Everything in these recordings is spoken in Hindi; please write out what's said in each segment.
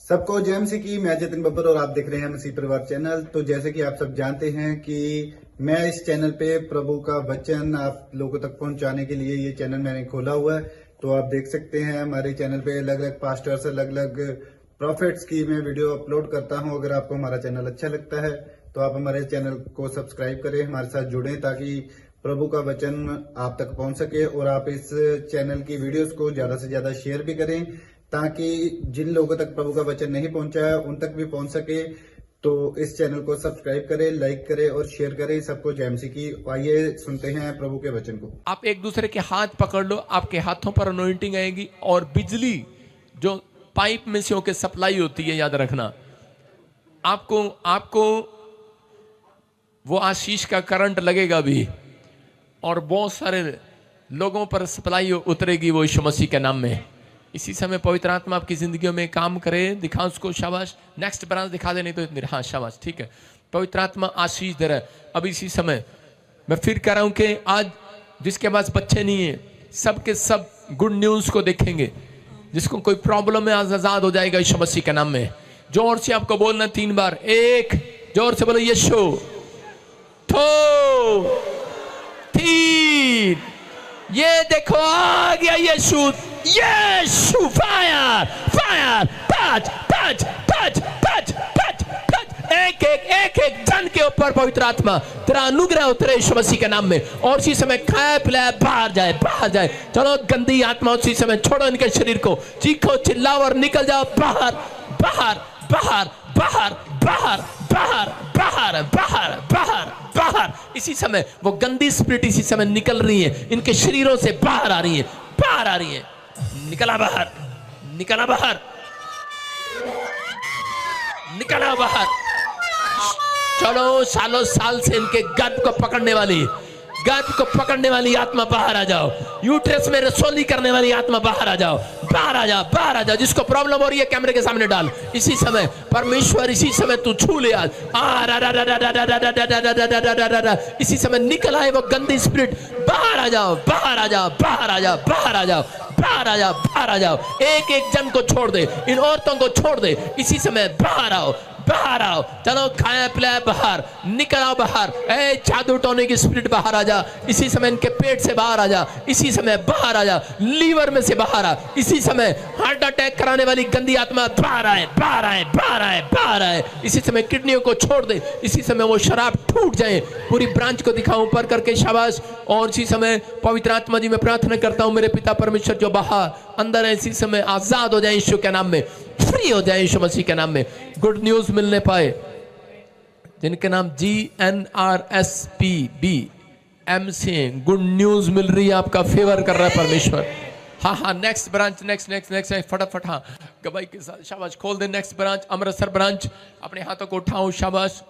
सबको जय मसीह की। मैं जतिन बब्बर और आप देख रहे हैं मसीह परिवार चैनल। तो जैसे कि आप सब जानते हैं कि मैं इस चैनल पे प्रभु का वचन आप लोगों तक पहुंचाने के लिए ये चैनल मैंने खोला हुआ है। तो आप देख सकते हैं हमारे चैनल पे अलग अलग पास्टर्स, अलग अलग प्रॉफिट्स की मैं वीडियो अपलोड करता हूं। अगर आपको हमारा चैनल अच्छा लगता है तो आप हमारे चैनल को सब्सक्राइब करें, हमारे साथ जुड़ें ताकि प्रभु का वचन आप तक पहुंच सके। और आप इस चैनल की वीडियोस को ज्यादा से ज्यादा शेयर भी करें ताकि जिन लोगों तक प्रभु का वचन नहीं पहुंचा है उन तक भी पहुंच सके। तो इस चैनल को सब्सक्राइब करें, लाइक करें और शेयर करें। सबको जय मसीह की। आइए सुनते हैं प्रभु के वचन को। आप एक दूसरे के हाथ पकड़ लो, आपके हाथों पर अनॉइंटिंग आएगी और बिजली जो पाइप में से होकर सप्लाई होती है, याद रखना, आपको वो आशीष का करंट लगेगा भी और बहुत सारे लोगों पर सप्लाई उतरेगी वो यीशु मसीह के नाम में। इसी समय पवित्र आत्मा आपकी जिंदगियों में काम करे। दिखा उसको, शाबाश। नेक्स्ट ब्रांच दिखा दे, नहीं तो हाँ शाबाश, ठीक है। पवित्र आत्मा आशीष दे रहा है। अब इसी समय मैं फिर कह रहा हूं कि आज जिसके पास बच्चे नहीं है सबके सब गुड न्यूज को देखेंगे। जिसको कोई प्रॉब्लम है आज आजाद हो जाएगा यीशु मसीह के नाम में। जोर से आपको बोलना 3 बार। एक, जोर से बोलो यीशु। 2, 3, ये देखो आ गया Yeshu. Yeshu, fire fire, touch touch touch touch touch touch. एक जन के ऊपर पवित्र आत्मा तेरा अनुग्रह उतरे यीशु मसीह के नाम में। और उसी समय खाए पिलाए बाहर जाए, बाहर जाए। चलो गंदी आत्मा उसी समय छोड़ो इनके शरीर को। चीखो, चिल्लाओ और निकल जाओ बाहर बाहर बाहर बाहर बाहर बाहर बाहर बाहर बाहर बाहर। इसी समय वो गंदी स्पिरिट इसी समय निकल रही है, इनके शरीरों से बाहर आ रही है, बाहर आ रही है। निकला बाहर, निकला बाहर, निकला बाहर। चलो सालों साल से इनके गर्भ को पकड़ने वाली आत्मा बाहर आ जाओ। यूट्रस में रसोली करने वाली आत्मा बाहर आ जाओ, बाहर आ जाओ, बाहर आ जाओ। जिसको प्रॉब्लम हो रही है कैमरे के सामने डाल। इसी समय परमेश्वर, इसी समय तू छू ले आज। इसी समय निकल आए वो गंदी स्पिरिट। बाहर आ जाओ, बाहर आ जाओ, बाहर आ जाओ, बाहर आ जाओ, बाहर आ जाओ, बाहर आ जाओ। एक जन को छोड़ दे, इन औरतों को छोड़ दे। इसी समय बाहर आओ, बाहर आओ। चलो खाया पिलाया बाहर, निकल आओ बाहर। ए जादू टोने की स्पिरिट बाहर आ जा। इसी समय इनके पेट से बाहर आ जा। इसी समय बाहर आ जा। लीवर में से बाहर आ। इसी समय हार्ट अटैक कराने वाली गंदी आत्मा बाहर आए, बाहर आए, बाहर आए, बाहर आए। इसी समय किडनियों को छोड़ दे। इसी समय वो शराब टूट जाए। पूरी ब्रांच को दिखाऊं ऊपर करके, शाबाश। और इसी समय पवित्र आत्मा जी मैं प्रार्थना करता हूं मेरे पिता परमेश्वर जो बाहर अंदर है, इसी समय आजाद हो जाए यीशु के नाम में, फ्री हो जाए यीशु मसीह के नाम में। गुड न्यूज मिलने पाए जिनके नाम GNRSPBM से गुड न्यूज मिल रही है। आपका फेवर कर रहा है परमेश्वर। हाँ, नेक्स्ट ब्रांच, नेक्स्ट फटाफट। हाँ, गवाही के साथ, शाबाश। खोल दे नेक्स्ट ब्रांच, अमृतसर ब्रांच। अपने हाथों को उठाओ, शाबाश।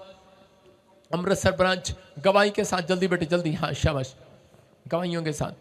अमृतसर ब्रांच गवाही के साथ, जल्दी बेटे जल्दी। हाँ शाबाश, गवाहियों के साथ।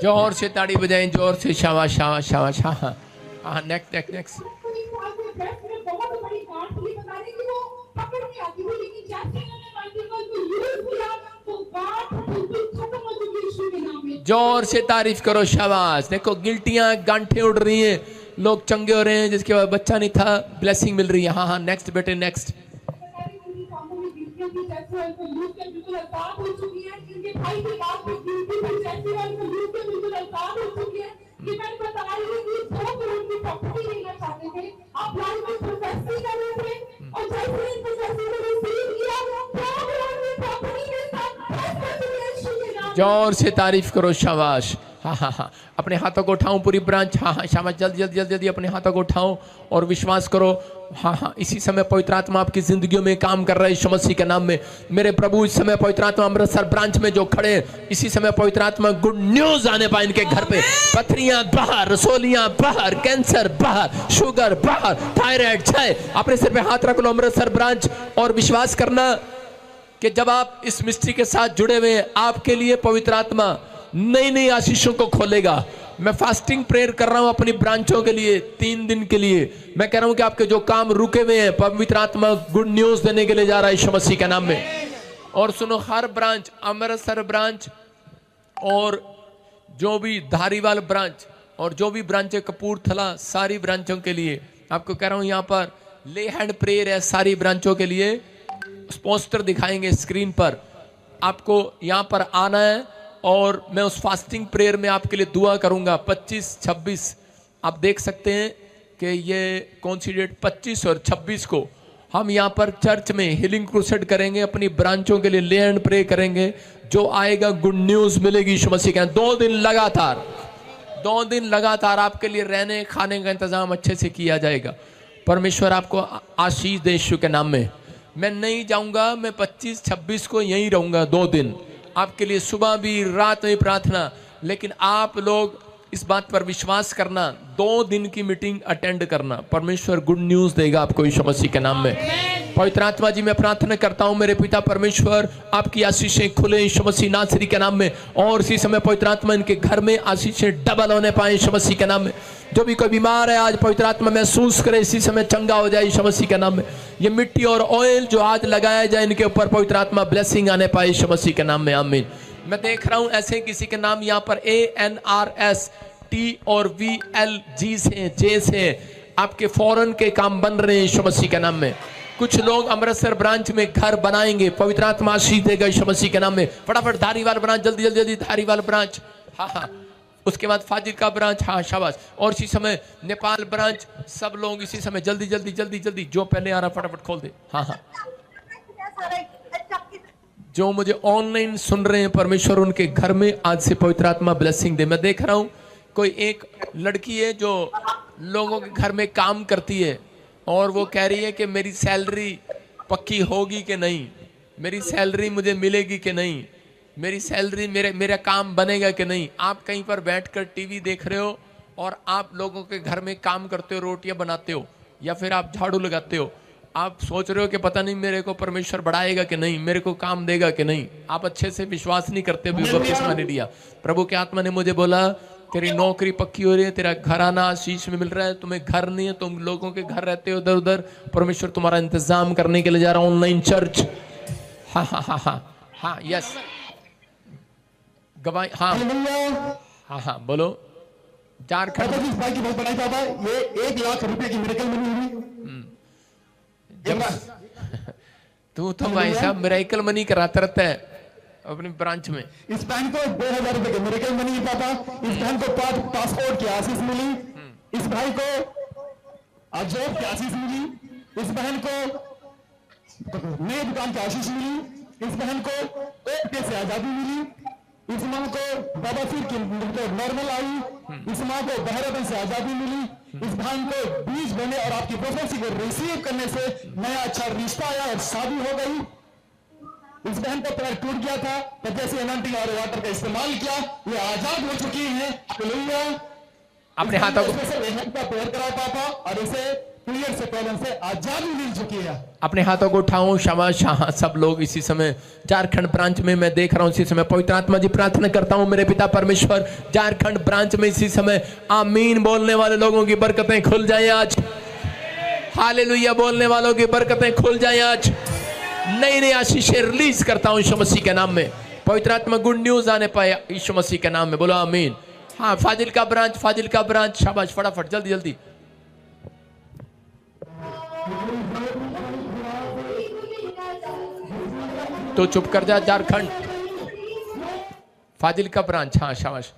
जोर से ताड़ी बजाएं, जोर से। शाबाश शाबाश शाबाश। हाँ, नेक्स्ट। जोर से तारीफ करो, शाबाश। देखो गिल्टियां, गांठें उड़ रही हैं, लोग चंगे हो रहे हैं जिसके बाद बच्चा नहीं था, ब्लेसिंग मिल रही है। हाँ, नेक्स्ट बेटे, नेक्स्ट। जोर से तारीफ करो, शाबाश। हाँ। अपने हाथों को उठाऊं पूरी ब्रांच। हाँ हाँ शाबाश, जल्दी जल्दी जल्दी जल्दी अपने हाथों को उठाओ और विश्वास करो। हाँ हाँ, इसी समय पवित्र आत्मा आपकी जिंदगियों में काम कर रहा है यीशु मसीह के नाम में। मेरे प्रभु, इस समय पवित्र आत्मा अमृतसर ब्रांच में जो खड़े हैं, इसी समय पवित्र आत्मा गुड न्यूज आने पाए इनके घर पे। पथरियां बाहर, रसोलियां बाहर, कैंसर बाहर, शुगर बाहर, थायराइड क्षय। अपने सिर पे हाथ रख लो अमृतसर ब्रांच और विश्वास करना कि जब आप इस मिस्ट्री के साथ जुड़े हुए हैं, आपके लिए पवित्र आत्मा नई नई आशीषों को खोलेगा। मैं फास्टिंग प्रेयर कर रहा हूं अपनी ब्रांचों के लिए 3 दिन के लिए। मैं कह रहा हूं कि आपके जो काम रुके हुए हैं, पवित्र आत्मा गुड न्यूज देने के लिए जा रहा है यीशु मसीह के नाम में। और सुनो, हर ब्रांच, अमृतसर ब्रांच और जो भी धारीवाल ब्रांच और जो भी ब्रांच है कपूरथला, सारी ब्रांचों के लिए आपको कह रहा हूं, यहाँ पर ले हैंड प्रेयर है सारी ब्रांचों के लिए। पोस्टर दिखाएंगे स्क्रीन पर, आपको यहाँ पर आना है और मैं उस फास्टिंग प्रेयर में आपके लिए दुआ करूंगा। 25-26 आप देख सकते हैं कि ये कौन सी डेट, 25 और 26 को हम यहाँ पर चर्च में हीलिंग क्रूसेड करेंगे, अपनी ब्रांचों के लिए ले एंड प्रे करेंगे। जो आएगा गुड न्यूज मिलेगी यीशु मसीह के। 2 दिन लगातार आपके लिए रहने खाने का इंतजाम अच्छे से किया जाएगा। परमेश्वर आपको आशीष दे यीशु के नाम में। मैं नहीं जाऊंगा, मैं 25-26 को यहीं रहूंगा 2 दिन आपके लिए, सुबह भी रात में प्रार्थना। लेकिन आप लोग इस बात पर विश्वास करना, 2 दिन की मीटिंग अटेंड करना, परमेश्वर गुड न्यूज देगा आपको यीशु मसीह के नाम में। पवित्र आत्मा जी, मैं प्रार्थना करता हूं मेरे पिता परमेश्वर, आपकी आशीषें खुले यीशु मसीह नासरी के नाम में। और इसी समय पवित्र आत्मा इनके घर में आशीषें डबल होने पाए यीशु मसीह के नाम में। जो भी कोई बीमार है आज पवित्र आत्मा महसूस करे, इसी समय चंगा हो जाए यीशु मसीह के नाम में। ये मिट्टी और ऑयल जो आज लगाया जाए इनके ऊपर, पवित्र आत्मा ब्लेसिंग आने पाए यीशु मसीह के नाम में, आमीन। मैं देख रहा हूं ऐसे किसी के नाम यहाँ पर ANRS T और VLG से, J से आपके फॉरेन के काम बन रहे हैं यीशु मसीह के नाम में। कुछ लोग अमृतसर ब्रांच में घर बनाएंगे, पवित्र आत्मा आशीष देगा यीशु मसीह के नाम में। फटाफट धारीवाल ब्रांच, जल्दी जल्दी जल्दी धारीवाल ब्रांच, हाँ हाँ। उसके बाद फाजिलका ब्रांच, हाँ शाबाश। और इसी समय नेपाल ब्रांच, सब लोग इसी समय जल्दी जल्दी जल्दी जल्दी, जो पहले आ रहा फटाफट खोल दे, हाँ हाँ। जो मुझे ऑनलाइन सुन रहे हैं, परमेश्वर उनके घर में आज से पवित्र आत्मा ब्लेसिंग दे। मैं देख रहा हूं कोई एक लड़की है जो लोगों के घर में काम करती है और वो कह रही है कि मेरी सैलरी पक्की होगी कि नहीं, मेरी सैलरी मुझे मिलेगी कि नहीं, मेरी सैलरी, मेरा काम बनेगा कि नहीं। आप कहीं पर बैठकर टीवी देख रहे हो और आप लोगों के घर में काम करते हो, रोटियां बनाते हो या फिर आप झाड़ू लगाते हो। आप सोच रहे हो कि पता नहीं मेरे को परमेश्वर बढ़ाएगा कि नहीं, मेरे को काम देगा कि नहीं। आप अच्छे से विश्वास नहीं करते, बपतिस्मा नहीं लिया। प्रभु के आत्मा ने मुझे बोला तेरी नौकरी पक्की हो रही है, तेरा घराना आशीष में मिल रहा है। तुम्हें घर नहीं है, तुम लोगों के घर रहते हो उधर उधर, परमेश्वर तुम्हारा इंतजाम करने के लिए जा रहा है। ऑनलाइन चर्च, हाँ हाँ हाँ हाँ हाँ, यस गवाही, हाँ हाँ हाँ, बोलो। झारखंड भाई की बहुत बड़ाई पापा, ये 1 लाख रुपए की मिरेकल मनी हुई। तू तो भाई साहब मिरेकल मनी कराता रहता है अपनी ब्रांच में। इस बहन को 2000 रुपए की मिरेकल मनी पापा। इस बहन को पासपोर्ट की आशीष मिली। इस भाई को जॉब की आशीष मिली। इस बहन को नई दुकान की आशीष मिली। इस बहन को कोर्ट से आजादी मिली। इस माँ को बाबा फिर की नॉर्मल आई। इस माँ को बहरापन से आजादी मिली। इस बहन को बीज बने और आपकी प्रोफेसी को रिसीव करने से नया अच्छा रिश्ता आया और शादी हो गई। इस बहन का पैर टूट गया था, पर जैसे एनर्जी और वाटर का इस्तेमाल किया, ये आजाद हो चुकी है। अपने हाथों को पैर कराओ पापा, और इसे पीरियड से प्रॉब्लम से आजादी मिल चुकी है। अपने हाथों को उठाऊं, शाबाश। हाँ, सब लोग इसी समय झारखंड ब्रांच में मैं देख रहा हूं, इसी समय पवित्र आत्मा जी प्रार्थना करता हूं मेरे पिता परमेश्वर, झारखंड ब्रांच में इसी समय आमीन बोलने वाले लोगों की बरकतें खुल जाएं आज। हालेलुया बोलने वालों की बरकतें खुल जाएं आज। नई नई आशीषें रिलीज करता हूं यीशु मसीह के नाम में। पवित्र आत्मा गुड न्यूज आने पाए यीशु मसीह के नाम में, बोलो आमीन। हाँ, फाजिलका ब्रांच, शाबाश, फटाफट जल्दी जल्दी। तो चुप कर जा झारखंड। फाजिलका ब्रांच, हाँ शाबाश।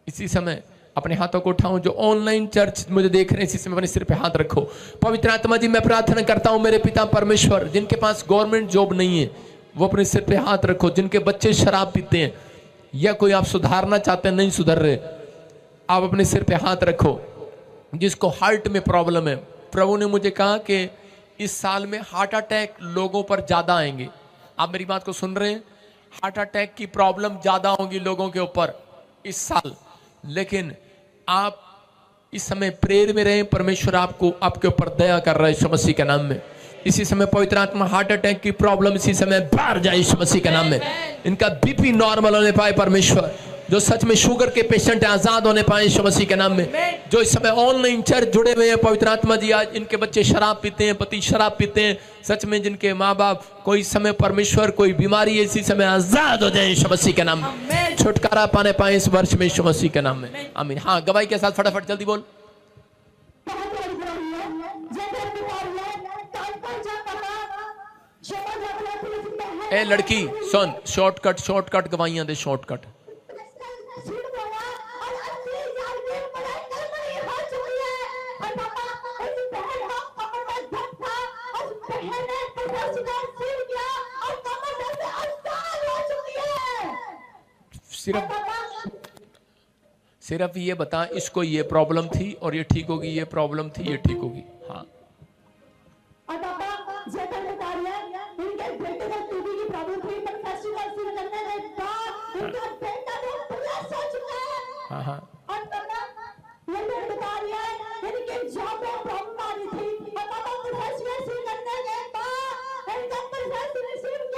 इसी समय अपने हाथों को उठाऊं, जो ऑनलाइन चर्च मुझे देख रहे हैं इसी समय अपने सिर पे हाथ रखो। पवित्र आत्मा जी मैं प्रार्थना करता हूं मेरे पिता परमेश्वर, जिनके पास गवर्नमेंट जॉब नहीं है वो अपने सिर पे हाथ रखो। जिनके बच्चे शराब पीते हैं या कोई आप सुधारना चाहते हैं नहीं सुधर रहे, आप अपने सिर पे हाथ रखो। जिसको हार्ट में प्रॉब्लम है, प्रभु ने मुझे कहा कि इस साल में हार्ट अटैक लोगों पर ज्यादा आएंगे। आप मेरी बात को सुन रहे हैं? हार्ट अटैक की प्रॉब्लम ज्यादा होगी लोगों के ऊपर इस साल। लेकिन आप इस समय प्रेयर में रहें, परमेश्वर आपको आपके ऊपर दया कर रहा है यीशु मसीह के नाम में। इसी समय पवित्र आत्मा हार्ट अटैक की प्रॉब्लम इसी समय बाहर जाए यीशु मसीह के नाम में। इनका बीपी नॉर्मल होने पाए परमेश्वर। जो सच में शुगर के पेशेंट हैं आजाद होने पाए यीशु मसीह के नाम में। जो इस समय ऑनलाइन चर्च जुड़े हुए हैं पवित्र आत्मा जी, आज इनके बच्चे शराब पीते हैं, पति शराब पीते हैं, सच में जिनके माँ बाप कोई समय परमेश्वर कोई बीमारी है, इसी समय आजाद हो जाए यीशु मसीह के नाम में। छुटकारा पाने पाए इस वर्ष में यीशु मसीह के नाम में, आमीन। हाँ, गवाही के साथ फटाफट जल्दी बोल। ए लड़की सुन, शॉर्टकट गवाइयां दे, शॉर्टकट। सिर्फ ये बता, इसको ये प्रॉब्लम थी और ये ठीक होगी, ये प्रॉब्लम थी ये ठीक होगी। हाँ, हाँ, हाँ।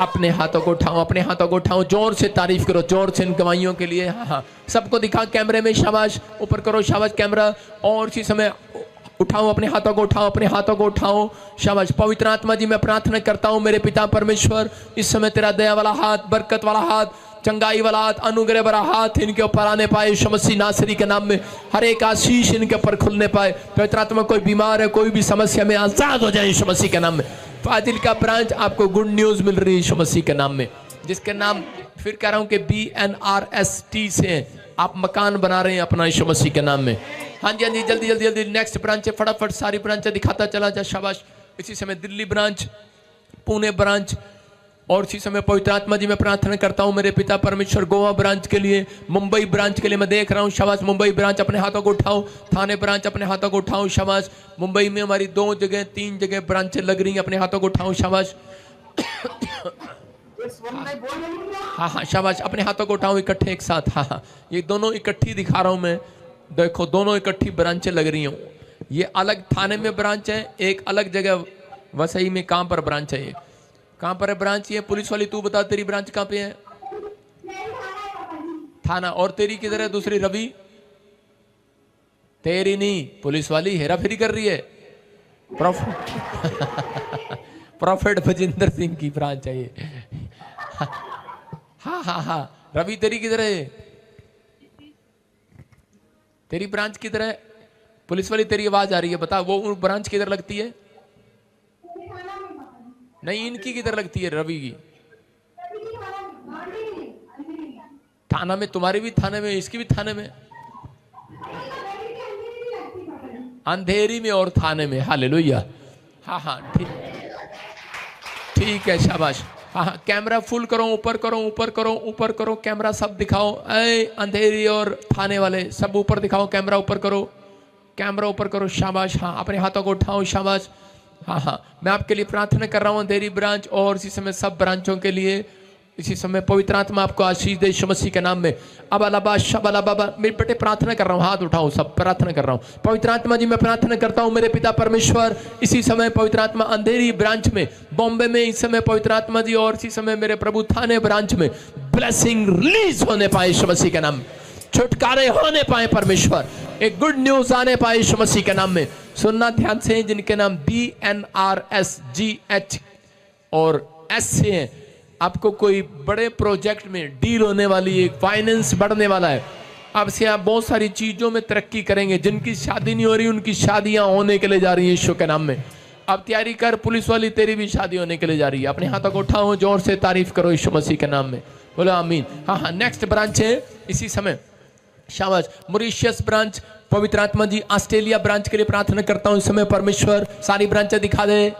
अपने हाथों को उठाओ, अपने हाथों को उठाओ, जोर से तारीफ करो, जोर से इन गवाहियों के लिए। हाँ हाँ, सबको दिखा कैमरे में, शाबाश, ऊपर करो, शाबाश कैमरा। और इसी समय उठाओ अपने हाथों को, उठाओ अपने हाथों को, उठाओ, शाबाश। पवित्र आत्मा जी, मैं प्रार्थना करता हूँ मेरे पिता परमेश्वर, इस समय तेरा दया वाला हाथ, बरकत वाला हाथ, चंगाई वाला हाथ, अनुग्रह वाला हाथ इनके ऊपर आने पाए यीशु मसीह नासरी के नाम में। हर एक आशीष इनके ऊपर खुलने पाए। पवित्र आत्मा, कोई बीमार है, कोई भी समस्या में आजाद हो जाए यीशु मसीह के नाम में। फाजिल का ब्रांच, आपको गुड न्यूज मिल रही है यीशु मसीह के नाम में, जिसके नाम फिर कह रहा हूं कि BNRST से आप मकान बना रहे हैं अपना यीशु मसीह के नाम में। हाँ जी, हाँ जी, जल्दी जल्दी जल्दी नेक्स्ट ब्रांच है, फटाफट सारी ब्रांच दिखाता चला जा, शाबाश। इसी समय दिल्ली ब्रांच, पुणे ब्रांच, और इसी समय पवित्र आत्मा जी मैं प्रार्थना करता हूं मेरे पिता परमेश्वर गोवा ब्रांच के लिए, मुंबई ब्रांच के लिए मैं देख रहा हूं, शाबाश। मुंबई ब्रांच अपने हाथों को उठाओ, थाने ब्रांच अपने हाथों को उठाओ, शाबाश। मुंबई में हमारी 2 जगह 3 जगह ब्रांचें लग रही हैं, अपने हाथों को उठाओ, शाबाश। हाँ हाँ, शाबाश, अपने हाथों को उठाओ इकट्ठे एक साथ। हाँ हाँ, ये दोनों इकट्ठी दिखा रहा हूं मैं, देखो दोनों इकट्ठी ब्रांचें लग रही हैं। ये अलग थाने में ब्रांच है, एक अलग जगह वसई में। कहाँ पर ब्रांच है ये, कहाँ पर है ब्रांच ये? पुलिस वाली तू बता, तेरी ब्रांच कहाँ पे है? थाना। और तेरी किधर है दूसरी? रवि, तेरी नहीं, पुलिस वाली हेरा फेरी कर रही है। प्रॉफिट भजिंदर सिंह की ब्रांच है ये। हाँ हाँ हाँ, रवि तेरी किधर है? तेरी ब्रांच किधर है? पुलिस वाली तेरी आवाज आ रही है, बता वो ब्रांच किधर लगती है? नहीं, इनकी किधर लगती है? रवि की थाना में, तुम्हारी भी थाने में, इसकी भी थाने में, अंधेरी में और थाने में। हालेलुया। हाँ हाँ, ठीक है, शाबाश। हाँ हाँ, कैमरा फुल करो, ऊपर करो, ऊपर करो, ऊपर करो, कैमरा सब दिखाओ। ऐ अंधेरी और थाने वाले सब ऊपर दिखाओ, कैमरा ऊपर करो, कैमरा ऊपर करो, शाबाश। हाँ, अपने हाथों को उठाओ, शाबाश। हाँ हाँ, मैं आपके लिए प्रार्थना कर रहा हूँ अंधेरी ब्रांच और इसी समय सब ब्रांचों के लिए। इसी समय पवित्र आत्मा आपको आशीष दे यीशु मसीह के नाम में। अब अलाबा शबला बाबा, मेरे बेटे प्रार्थना कर रहा हूँ, हाथ उठाओ, सब प्रार्थना कर रहा हूँ। पवित्र आत्मा जी मैं प्रार्थना करता हूँ मेरे पिता परमेश्वर, इसी समय पवित्र आत्मा अंधेरी ब्रांच में, बॉम्बे में इस समय पवित्र आत्मा जी, और इसी समय मेरे प्रभु थाने ब्रांच में ब्लेसिंग रिलीज होने पाए यीशु मसीह के नाम में, छुटकारे होने पाए परमेश्वर, एक गुड न्यूज आने पाए यीशु मसीह के नाम में। सुनना ध्यान से, जिनके नाम BNRSGH और S से हैं, आपको कोई बड़े प्रोजेक्ट में डील होने वाली है, फाइनेंस बढ़ने वाला है, अब से आप बहुत सारी चीजों में तरक्की करेंगे। जिनकी शादी नहीं हो रही उनकी शादियां होने के लिए जा रही है यीशु के नाम में। अब तैयारी कर, पुलिस वाली तेरी भी शादी होने के लिए जा रही है। अपने हाथों को उठाओ, जोर से तारीफ करो यीशु मसीह के नाम में, बोलो आमीन। हाँ हाँ, नेक्स्ट ब्रांच है इसी समय, शाबाश। मॉरिशस ब्रांच, पवित्र आत्मा जी ऑस्ट्रेलिया ब्रांच के लिए प्रार्थना करता हूं इस समय परमेश्वर, सारी ब्रांचें दिखा दे,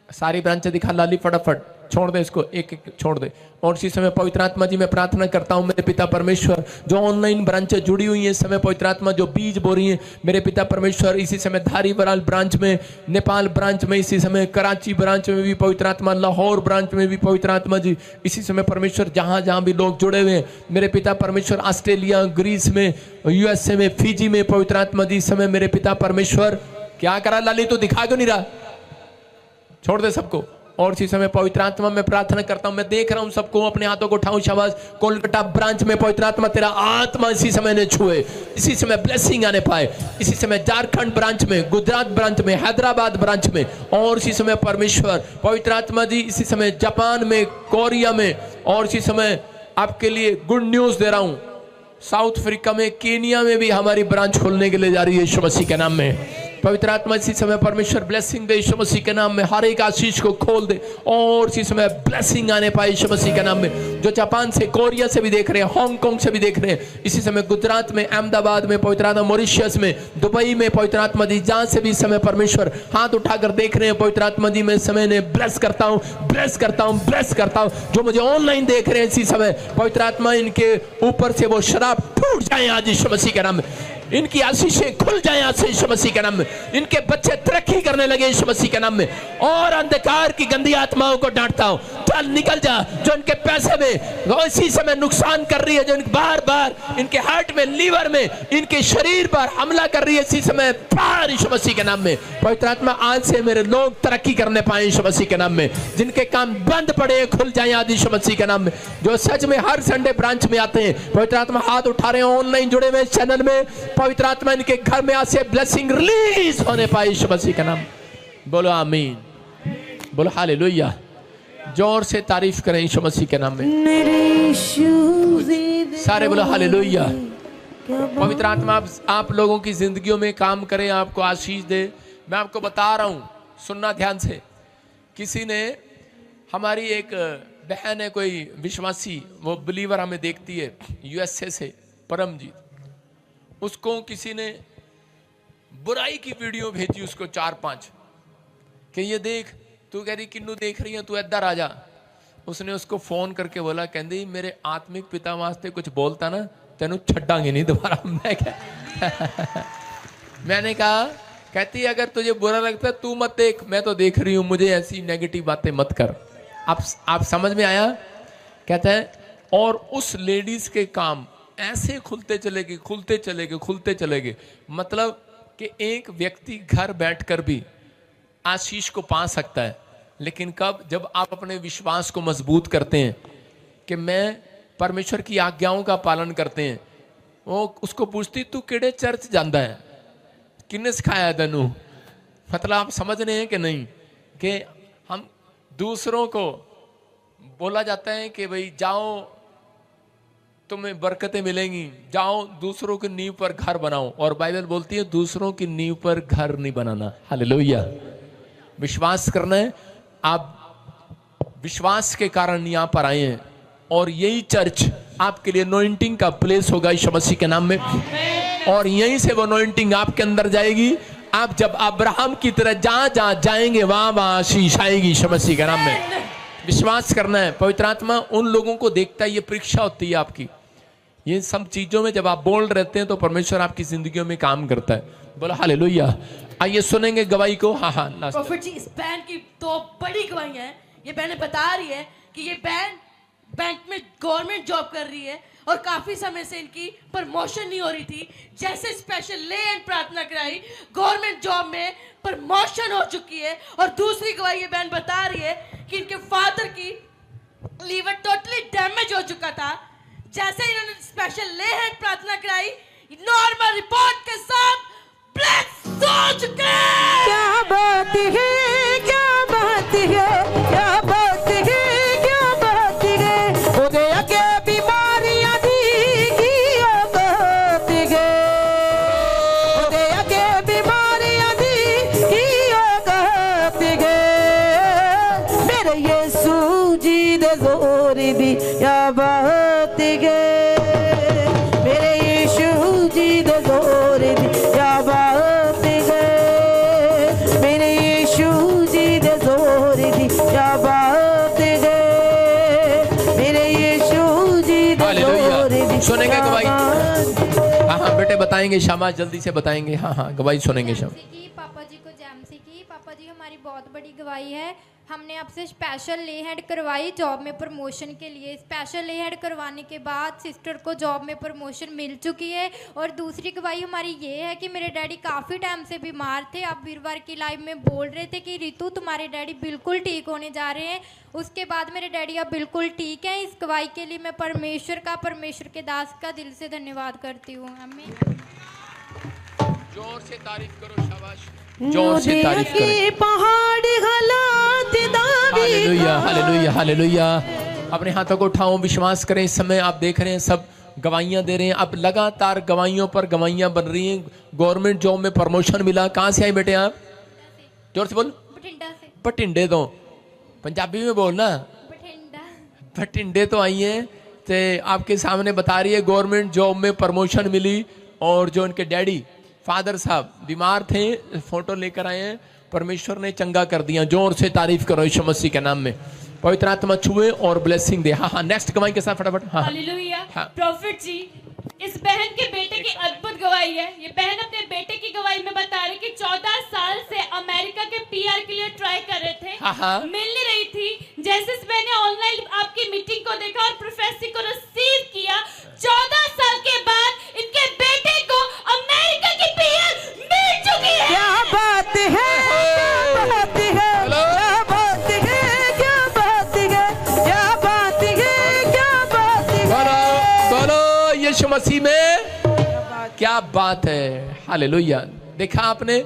सारी ब्रांचें दिखा लाली फटाफट, छोड़ दे इसको, एक एक छोड़ दे। और इसी समय पवित्र आत्मा जी मैं प्रार्थना करता हूँ मेरे पिता परमेश्वर, जो ऑनलाइन ब्रांचें जुड़ी हुई हैं इस समय पवित्र आत्मा जो बीज बो रही हैं मेरे पिता परमेश्वर, इसी समय धारीवाल ब्रांच में, नेपाल ब्रांच में, इसी समय कराची ब्रांच में भी पवित्र आत्मा, लाहौर ब्रांच में भी पवित्र आत्मा जी इसी समय परमेश्वर, जहाँ जहाँ भी लोग जुड़े हुए हैं मेरे पिता परमेश्वर, ऑस्ट्रेलिया, ग्रीस में, यूएसए में, फिजी में पवित्र आत्मा जी इस समय मेरे पिता परमेश्वर। क्या करा लाली, तू दिखा क्यों नहीं रहा? छोड़ दे सबको। और इसी समय पवित्र आत्मा में प्रार्थना करता हूं, मैं देख रहा हूं सबको, अपने हाथों को उठाऊं। शाबाश। कोलकाता ब्रांच में पवित्र आत्मा तेरा आत्मा इसी समय ने छुए, इसी समय ब्लेसिंग आने पाए। इसी समय झारखंड ब्रांच में, गुजरात ब्रांच में, हैदराबाद ब्रांच में, और इसी समय परमेश्वर पवित्र आत्मा जी इसी समय जापान में, कोरिया में, और इसी समय आपके लिए गुड न्यूज दे रहा हूं, साउथ अफ्रीका में, केनिया में भी हमारी ब्रांच खोलने के लिए जा रही है यीशु मसीह के नाम में। पवित्र आत्मा इसी समय परमेश्वर ब्लेसिंग दे यीशु मसीह के नाम में, हर एक आशीष को खोल दे और इसी समय ब्लेसिंग आने पाए यीशु मसीह के नाम में। जो जापान से, कोरिया से भी देख रहे हैं, हांगकांग से भी देख रहे हैं, इसी समय गुजरात में, अहमदाबाद में पवित्र आत्मा, मॉरिशस में, दुबई में पवित्र आत्मा जी जहां से भी इस समय परमेश्वर हाथ उठाकर देख रहे हैं पवित्र आत्मा जी मैं इस समय ने ब्लेस करता हूं, ब्लेस करता हूं, ब्लेस करता हूं। जो मुझे ऑनलाइन देख रहे हैं इसी समय पवित्र आत्मा इनके ऊपर से वो शराब टूट जाए आज यीशु मसीह के नाम में, इनकी आशीषें खुल जाए आज से यीशु मसीह के नाम में, इनके बच्चे तरक्की करने लगे यीशु मसीह के नाम में। और अंधकार की गंदी आत्माओं को डांटता हूं, चल निकल जा, जो इनके पैसे में इसी समय नुकसान कर रही है, जो बार बार इनके हार्ट में, लीवर में, इनके शरीर पर हमला कर रही है इसी समय बाहर यीशु मसीह के नाम में। पवित्र आत्मा आज से मेरे लोग तरक्की करने पाए यीशु मसीह के नाम में, जिनके काम बंद पड़े खुल जाए आज यीशु मसीह के नाम में। जो सच में हर संडे ब्रांच में आते हैं पवित्र आत्मा हाथ उठा रहे हैं, ऑनलाइन जुड़े हुए चैनल में, पवित्र आत्मा इनके घर में आज से ब्लेसिंग रिलीज होने पाए यीशु मसीह का नाम। बोलो आमीन, बोलो हालेलुया। जोर से तारीफ करें यीशु मसीह के नाम में, सारे बोलो हालेलुया। पवित्र आत्मा आप लोगों की जिंदगियों में काम करे, आपको आशीष दे। मैं आपको बता रहा हूं, सुनना ध्यान से। किसी ने, हमारी एक बहन है कोई विश्वासी, वो बिलीवर हमें देखती है यूएसए से, परमजीत, उसको किसी ने बुराई की वीडियो भेजी उसको 4-5 कि ये देख, तू कह रही किन्नू देख रही है, तू इधर आ जा। उसने उसको फोन करके बोला, कहती मेरे आत्मिक पिता वास्ते कुछ बोलता ना तेनू छड्डांगे नहीं दोबारा। मैं क्या मैंने कहा, कहती अगर तुझे बुरा लगता है तू मत देख, मैं तो देख रही हूं, मुझे ऐसी नेगेटिव बातें मत कर। आप समझ में आया? कहता है और उस लेडीज के काम ऐसे खुलते चले गए, खुलते चले गए, खुलते चले गए। मतलब कि एक व्यक्ति घर बैठकर भी आशीष को पा सकता है, लेकिन कब? जब आप अपने विश्वास को मजबूत करते हैं कि मैं परमेश्वर की आज्ञाओं का पालन करते हैं। वो उसको पूछती तू केड़े चर्च जाता है, किन्ने सिखाया तेनू? मतलब आप समझ रहे हैं कि नहीं कि हम दूसरों को बोला जाता है कि भाई जाओ तुम्हें बरकतें मिलेंगी, जाओ दूसरों की नींव पर घर बनाओ, और बाइबल बोलती है दूसरों की नींव पर घर नहीं बनाना। हालेलुया। विश्वास करना है। आप विश्वास के कारण यहां पर आए हैं और यही चर्च आपके लिए अनॉइंटिंग का प्लेस होगा यीशु मसीह के नाम में, और यहीं से वो अनॉइंटिंग आपके अंदर जाएगी। आप जब अब्राहम की तरह जहां जहां जाएंगे वहां वहां आशीष आएगी यीशु मसीह के नाम में। विश्वास करना है। पवित्र आत्मा उन लोगों को देखता है, ये परीक्षा होती है आपकी। ये सब चीजों में जब आप बोल रहते हैं तो परमेश्वर आपकी जिंदगियों में काम करता है। बोलो हालेलुया। आइए सुनेंगे गवाही को। हाँ हाँ प्रॉफिट जी, इस बहन की तो बड़ी गवाही है। ये बहन बता रही है कि ये बहन बैंक में गवर्नमेंट जॉब कर रही है और काफी समय से इनकी प्रमोशन नहीं हो रही थी। जैसे स्पेशल ले एंड प्रार्थना कराई, गवर्नमेंट जॉब में प्रमोशन हो चुकी है। और दूसरी गवाही ये बहन बता रही है कि इनके फादर की लीवर टोटली डैमेज हो चुका था। जैसे इन्होंने स्पेशल ले एंड प्रार्थना कराई, नॉर्मल रिपोर्ट के साथ ब्लेस हो चुके हैं। क्या बात है, क्या बात है, क्या बात है, क्या बात है। खुदे के बीमारियां दी की बात है, खुदे के बीमारियां दी की बात है। मेरे यीशु जी दे जोर दी क्या बात है, मेरे यीशु जी दे जोर दी क्या बात है, मेरे यीशु सुनेंगे गवाही? हाँ हाँ बेटे बताएंगे, शाबाश, जल्दी से बताएंगे। हाँ हाँ गवाही सुनेंगे सब। पापा जी को जैमसी की। पापा जी हमारी बहुत बड़ी गवाही है। हमने आपसे स्पेशल ले हैंड करवाई जॉब में प्रमोशन के लिए। स्पेशल ले हैंड करवाने के बाद सिस्टर को जॉब में प्रमोशन मिल चुकी है। और दूसरी गवाही हमारी ये है कि मेरे डैडी काफ़ी टाइम से बीमार थे। आप वीरवार की लाइव में बोल रहे थे कि रितु तुम्हारे डैडी बिल्कुल ठीक होने जा रहे हैं। उसके बाद मेरे डैडी अब बिल्कुल ठीक हैं। इस गवाही के लिए मैं परमेश्वर के दास का दिल से धन्यवाद करती हूँ। आमीन। जोर से तारीफ करो, शाबाश, जोर से तारीफ करो। पहाड़ हालात हालेलुया हालेलुया हालेलुया। अपने हाथों को उठाओ, विश्वास करें। इस समय आप देख रहे हैं सब गवाहियां दे रहे हैं। अब लगातार गवाहियों पर गवाहियां बन रही हैं। गवर्नमेंट जॉब में प्रमोशन मिला। कहाँ से आए बेटे आप? जोर से बोल। बठिंडा से। बठिंडे तो पंजाबी में बोलना। बठिंडे तो आई हैं तो आपके सामने बता रही है गवर्नमेंट जॉब में प्रमोशन मिली। और जो उनके डैडी फादर साहब बीमार थे, फोटो लेकर आए हैं। परमेश्वर ने चंगा कर दिया। जोर से तारीफ करो यीशु मसीह के नाम में। पवित्र आत्मा छुए और ब्लेसिंग दे। हाँ हाँ नेक्स्ट गवाही के साथ फटाफट। हाँ हालेलुया। हाँ। प्रॉफिट जी, इस बहन के बेटे की अद्भुत गवाही है। ये बहन अपने बेटे की गवाही में बता रही कि 14 साल से अमेरिका के पीआर के लिए ट्राई कर रहे थे। हाँ। मिल नहीं रही थी। जैसे इस बहन ने ऑनलाइन आपकी मीटिंग को देखा और प्रोफेसी को रिसीव किया, 14 साल के बाद इनके बेटे को अमेरिका की पीआर मिल चुकी है। क्या बात है, क्या बात है, क्या बात है, क्या बात है, क्या बात है, क्या बात है। बोलो बोलो यीशु मसीह में क्या बात है। हालेलुया। देखा आपने,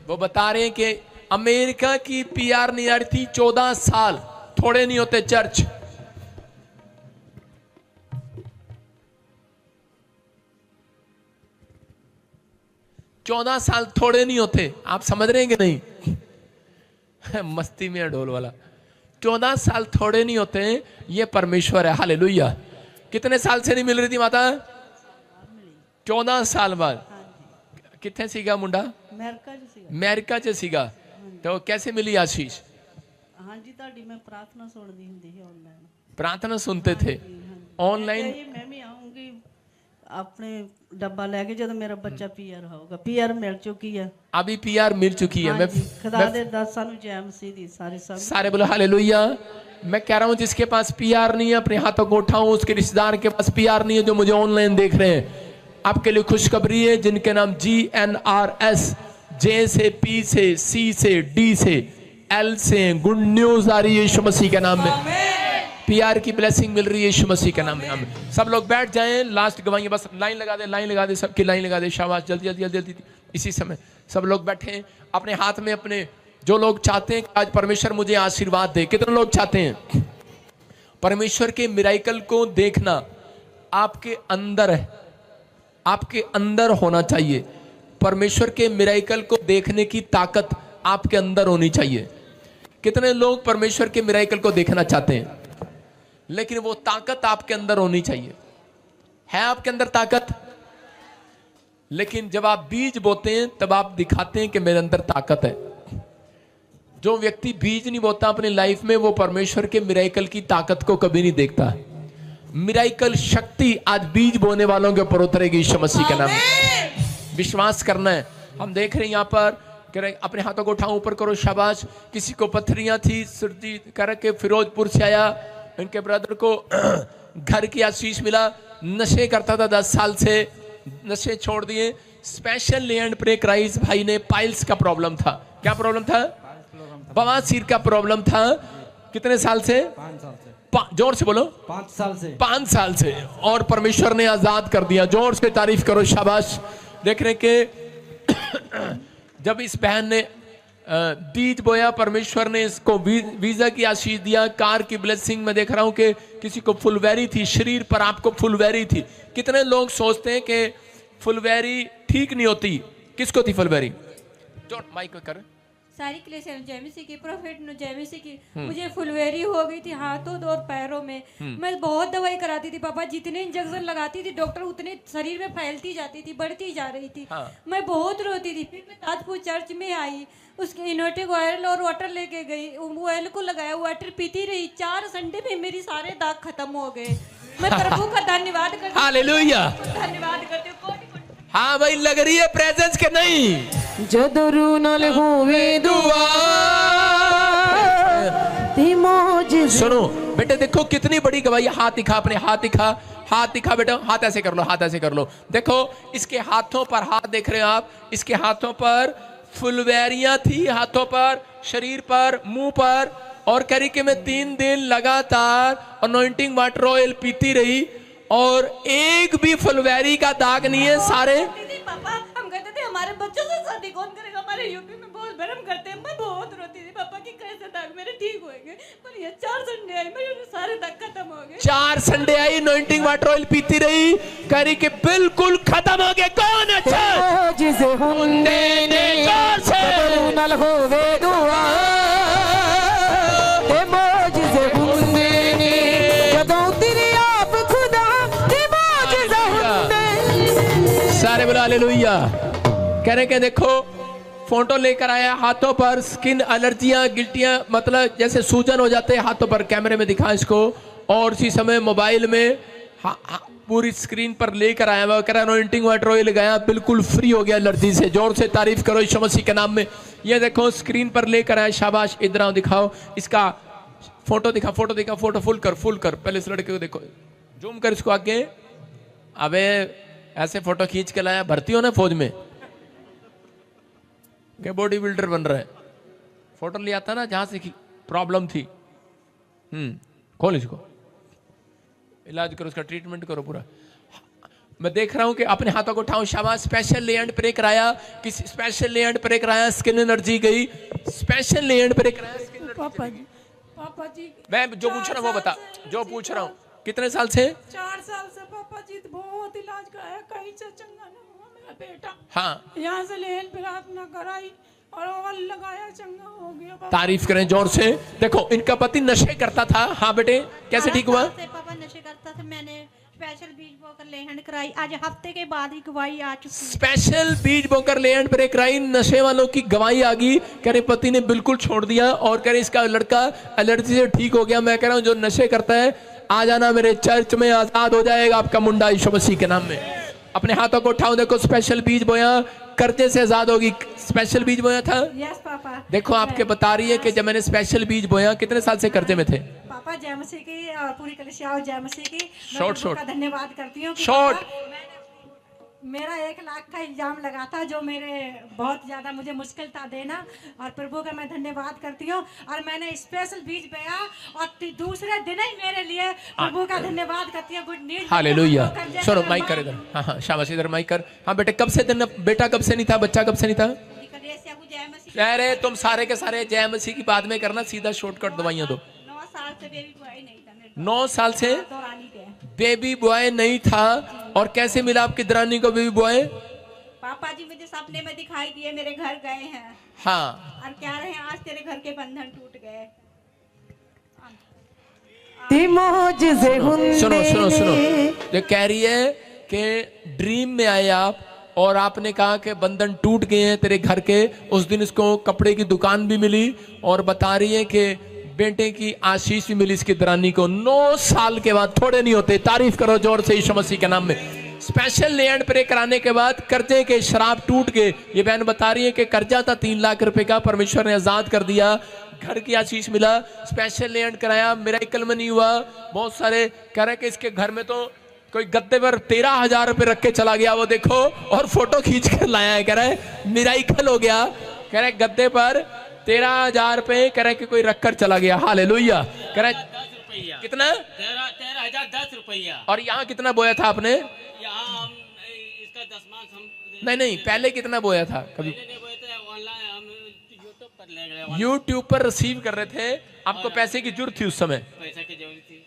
वो बता रहे हैं कि अमेरिका की पीआर नहीं आ रही थी 14 साल। थोड़े नहीं होते चर्च। चौदह साल थोड़े नहीं होते। आप समझ रहे हैं कि नहीं? मस्ती में ढोल वाला। 14 साल थोड़े नहीं होते। ये परमेश्वर है। हालेलुया। कितने साल से नहीं मिल रही थी माता? 14 साल बाद। कितने सीगा मुंडा? अमेरिका च सीगा। तो कैसे मिली आशीष? हाँ जी, ਤੁਹਾਡੀ मैं प्रार्थना सुनती हुंदी है ऑनलाइन। प्रार्थना सुनते थे ऑनलाइन। मैं भी आऊंगी अपने डब्बा लेके जब मेरा बच्चा पीआर होगा। पीआर मिल चुकी है। अभी पीआर मिल चुकी है। हाँ जी, खुदा दे 10 साल जैमसी दी सारे बोलो हालेलुया। मैं कह रहा हूँ जिसके पास पीआर नहीं है अपने हाथों को उठाऊं। उसके रिश्तेदार के पास पीआर नहीं है जो मुझे ऑनलाइन देख रहे हैं, आपके लिए खुशखबरी है। जिनके नाम GNRS, J से, P से, C से, D से, L से, गुड न्यूज आ रही है यीशु मसीह के नाम में। पीआर की ब्लेसिंग मिल रही है यीशु मसीह के नाम में। सब लोग बैठ जाएं। लास्ट गवाही बस लाइन लगा दे, लाइन लगा दे, सबकी लाइन लगा दे। शाबाश, जल्दी जल्दी जल्दी जल्दी। इसी समय सब लोग बैठे अपने हाथ में अपने, जो लोग चाहते हैं कि आज परमेश्वर मुझे आशीर्वाद दे। कितने लोग चाहते हैं परमेश्वर के मिराइकल को देखना? आपके अंदर है, आपके अंदर होना चाहिए। परमेश्वर के मिराइकल को देखने की ताकत आपके अंदर होनी चाहिए। कितने लोग परमेश्वर के मिराइकल को देखना चाहते हैं, लेकिन वो ताकत आपके अंदर होनी चाहिए। है आपके अंदर ताकत? लेकिन जब आप बीज बोते हैं तब आप दिखाते हैं कि मेरे अंदर ताकत है। जो व्यक्ति बीज नहीं बोता अपनी लाइफ में, वो परमेश्वर के मिराइकल की ताकत को कभी नहीं देखता। मिराइकल शक्ति आज बीज बोने वालों के ऊपर उतरेगी यीशु मसीह के नाम में। विश्वास करना है। हम देख रहे हैं यहाँ पर, अपने हाथों को उठाओ, ऊपर करो, शाबाश। किसी को पत्थरियां थी, सर्दी करके फिरोजपुर से आया। इनके ब्रदर को घर की आशीष मिला। नशे करता था 10 साल से, नशे छोड़ दिए। स्पेशल लैंड प्रे क्राइस्ट भाई ने पाइल्स का प्रॉब्लम था। क्या प्रॉब्लम था? बवासीर का प्रॉब्लम था। कितने साल से? 5 साल से। जोर से बोलो। 5 साल से। 5 साल से। और परमेश्वर ने आजाद कर दिया। जोर से तारीफ करो, शाबाश। देख रहे कि जब इस बहन ने बीज बोया, परमेश्वर ने इसको वीजा की आशीष दिया, कार की ब्लेसिंग। में देख रहा हूं कि किसी को फुलवैरी थी, शरीर पर आपको फुलवैरी थी। कितने लोग सोचते हैं कि फुलवैरी ठीक नहीं होती? किसको थी फुलवैरी? जो माइक कर। सारी क्लेशन जैमिसी की, प्रोफेट नु जैमिसी की। मुझे फुलवेरी हो गई थी हाथों और पैरों में। मैं बहुत दवाई कराती थी पापा, जितने इंजेक्शन लगाती थी डॉक्टर उतने शरीर में फैलती जाती थी, बढ़ती जा रही थी। मैं बहुत रोती थी। फिर मैं ताजपुर चर्च में आई, उसके इनोटिक ऑयल और वाटर लेके गई। ऑयल को लगाया, वाटर पीती रही। 4 संडे में मेरी सारे दाग खत्म हो गए। मैं प्रभु का धन्यवाद करती हूँ, हालेलुया। धन्यवाद करती हूँ, कोटि-कोटि। हाँ भाई, लग रही है प्रेजेंस के नहीं। जदरू नल होवे दुआ ती मौजिज़े। सुनो बेटे, देखो कितनी बड़ी गवाही। हाथ दिखा, अपने हाथ दिखा, हाथ दिखा बेटा, हाथ ऐसे कर लो, हाथ ऐसे कर लो। देखो इसके हाथों पर, हाथ देख रहे हो आप, इसके हाथों पर फुलवैरियां थी, हाथों पर, शरीर पर, मुंह पर, और कह रही कि मैं 3 दिन लगातार अनॉइंटिंग वाटर ऑयल पीती रही और एक भी फुलवैरी का दाग नहीं है। सारे दीदी पापा, हम कहते थे हमारे बच्चों से शादी कौन करेगा, हमारे यूपी में बहुत भरम करते हैं। मैं बहुत रोती थी पापा कि कैसे दाग मेरे ठीक होएंगे, पर ये 4 संडे आई, मेरे सारे दाग खत्म हो गए। 4 Sunday I, anointing water oil पीती रही, कह रही कि बिल्कुल खत्म हो गए। कौन अच्छा मौजिज़े हुंदे ने जदरू नल होवे दुआ ते मौजिज़े हुंदे ने जदों तेरे आप खुदा ते मौजिज़े हुंदे। सारे बोलो हालेलुया। कह रहे कि देखो फोटो लेकर आया, हाथों पर स्किन एलर्जियां, गिल्टियां, मतलब जैसे सूजन हो जाते हैं हाथों पर। कैमरे में दिखा इसको, और उसी समय मोबाइल में पूरी स्क्रीन पर लेकर आया हुआ। कह रहा अनॉइंटिंग वाटर ऑयल लगाया, बिल्कुल फ्री हो गया एलर्जी से। जोर से तारीफ करो यीशु मसीह के नाम में। ये देखो स्क्रीन पर लेकर आया, शाबाश। इधर आओ, दिखाओ इसका फोटो, दिखा फोटो, दिखा फोटो, फुल कर, फुल कर। पहले इस लड़के को देखो, जूम कर इसको आगे। अबे ऐसे फोटो खींच के लाया, भर्ती हो ना फौज में, क्या बॉडी बिल्डर बन रहा है। फोटो लिया था ना जहां से प्रॉब्लम थी। खोल इसको, इलाज करो, उसका ट्रीटमेंट करो पूरा। मैं देख रहा हूं कि अपने हाथों को उठाओ, शाबाश। स्पेशल ले एंड प्रे कराया, किसी स्पेशल ले एंड प्रे कराया, स्किन एनर्जी गई। स्पेशल ले एंड प्रे कराया, स्किन एनर्जी। पापा जी मैं जो पूछ रहा हूं वो बता, जो पूछ रहा हूं। कितने साल से? 4 साल से पापा जी, बहुत इलाज कराया, कहीं से चंगा ना हुआ मेरा बेटा। हाँ, यहाँ से लेन प्रार्थना कराई और ऑयल लगाया, चंगा हो गया पापा। तारीफ करें जोर से। देखो इनका पति नशे करता था। हाँ बेटे, कैसे ठीक हुआ? पापा नशे करता था, मैंने स्पेशल बीज बोकर लेहन कराई, आज हफ्ते के बाद ही गवाही आ चुकी है। स्पेशल बीज बोकर ले एंड ब्रेक कराई, नशे वालों की गवाही आ गई। कह रहे पति ने बिल्कुल छोड़ दिया, और कह रहे इसका लड़का एलर्जी से ठीक हो गया। मैं कह रहा हूं जो नशे करता है, आ जाना मेरे चर्च में, आजाद हो जाएगा आपका मुंडा यीशु मसीह के नाम में। अपने हाथों को उठाओ, देखो स्पेशल बीज बोया, कर्जे से आजाद होगी। स्पेशल बीज बोया था। Yes papa. देखो आपके बता रही है कि जब मैंने स्पेशल बीज बोया, कितने साल से कर्जे में थे? पापा जय मसीह की और पूरी कलीसिया और जय मसीह की शॉर्ट मैं का धन्यवाद करती हूँ। शॉर्ट। मेरा 1 लाख का इल्जाम लगा था, जो मेरे बहुत ज्यादा मुझे मुश्किल था देना, और प्रभु का मैं धन्यवाद करती हूँ। और मैंने स्पेशल बीज बोया और दूसरे दिन ही मेरे लिए प्रभु का धन्यवाद करती हूँ। Good news. हालेलुया। सुनो माइक कर इधर। हाँ हाँ शाबाश, इधर माइक कर। हाँ बेटे, कब से दिन, बेटा कब से नहीं था, बच्चा कब से नहीं था? जय मसीह। अरे तुम सारे के सारे जय मसीह की बाद में करना, सीधा शॉर्टकट दवाइयां दो। 9 साल से बेबी बॉय नहीं था मेरे 9 साल से दौरानी पे। बेबी बॉय नहीं था। और कैसे मिला आपकी दरानी को बेबी बॉय? पापा जी मुझे सपने में दिखाई दिए, मेरे घर गए हैं। हाँ, और कह रहे हैं आज तेरे घर के बंधन टूट गए। ती मौजिज़े हुंदे ने। सुनो सुनो सुनो, जो कह रही है कि ड्रीम में आए आप और आपने कहा कि बंधन टूट गए हैं तेरे घर के। उस दिन इसको कपड़े की दुकान भी मिली, और बता रही है कि बेटे की आशीष भी मिली इसकी दरानी को। 9 साल के बाद, थोड़े नहीं होते। तारीफ करो जोर से यीशु मसीह के नाम में। स्पेशल ले एंड प्रे कराने के बाद कर्जे के शराब टूट गए। ये बहन बता रही है कि कर्जा था 3 लाख रुपए का, परमेश्वर ने आजाद कर दिया, घर की आशीष मिला। स्पेशल ले एंड कराया, मिरेकल में नहीं हुआ। बहुत सारे कह रहे कि इसके घर में तो कोई गद्दे पर 13,000 रुपए रख के चला गया, वो देखो, और फोटो खींच कर लाया है। कह रहा है मिरेकल हो गया। कह रहे गद्दे पर 13,000 रुपए कह रहे कि कोई रखकर चला गया। हालेलुया। कह रहे कितना? 13,010 रुपया। और यहाँ कितना बोया था आपने? यहाँ हम इसका 10 हम नहीं, पहले कितना बोया था? कभी ऑनलाइन हम यूट्यूब पर ले गए, यूट्यूब पर रिसीव कर रहे थे। आपको पैसे की जरूरत थी उस समय, पैसे की जरूरत थी।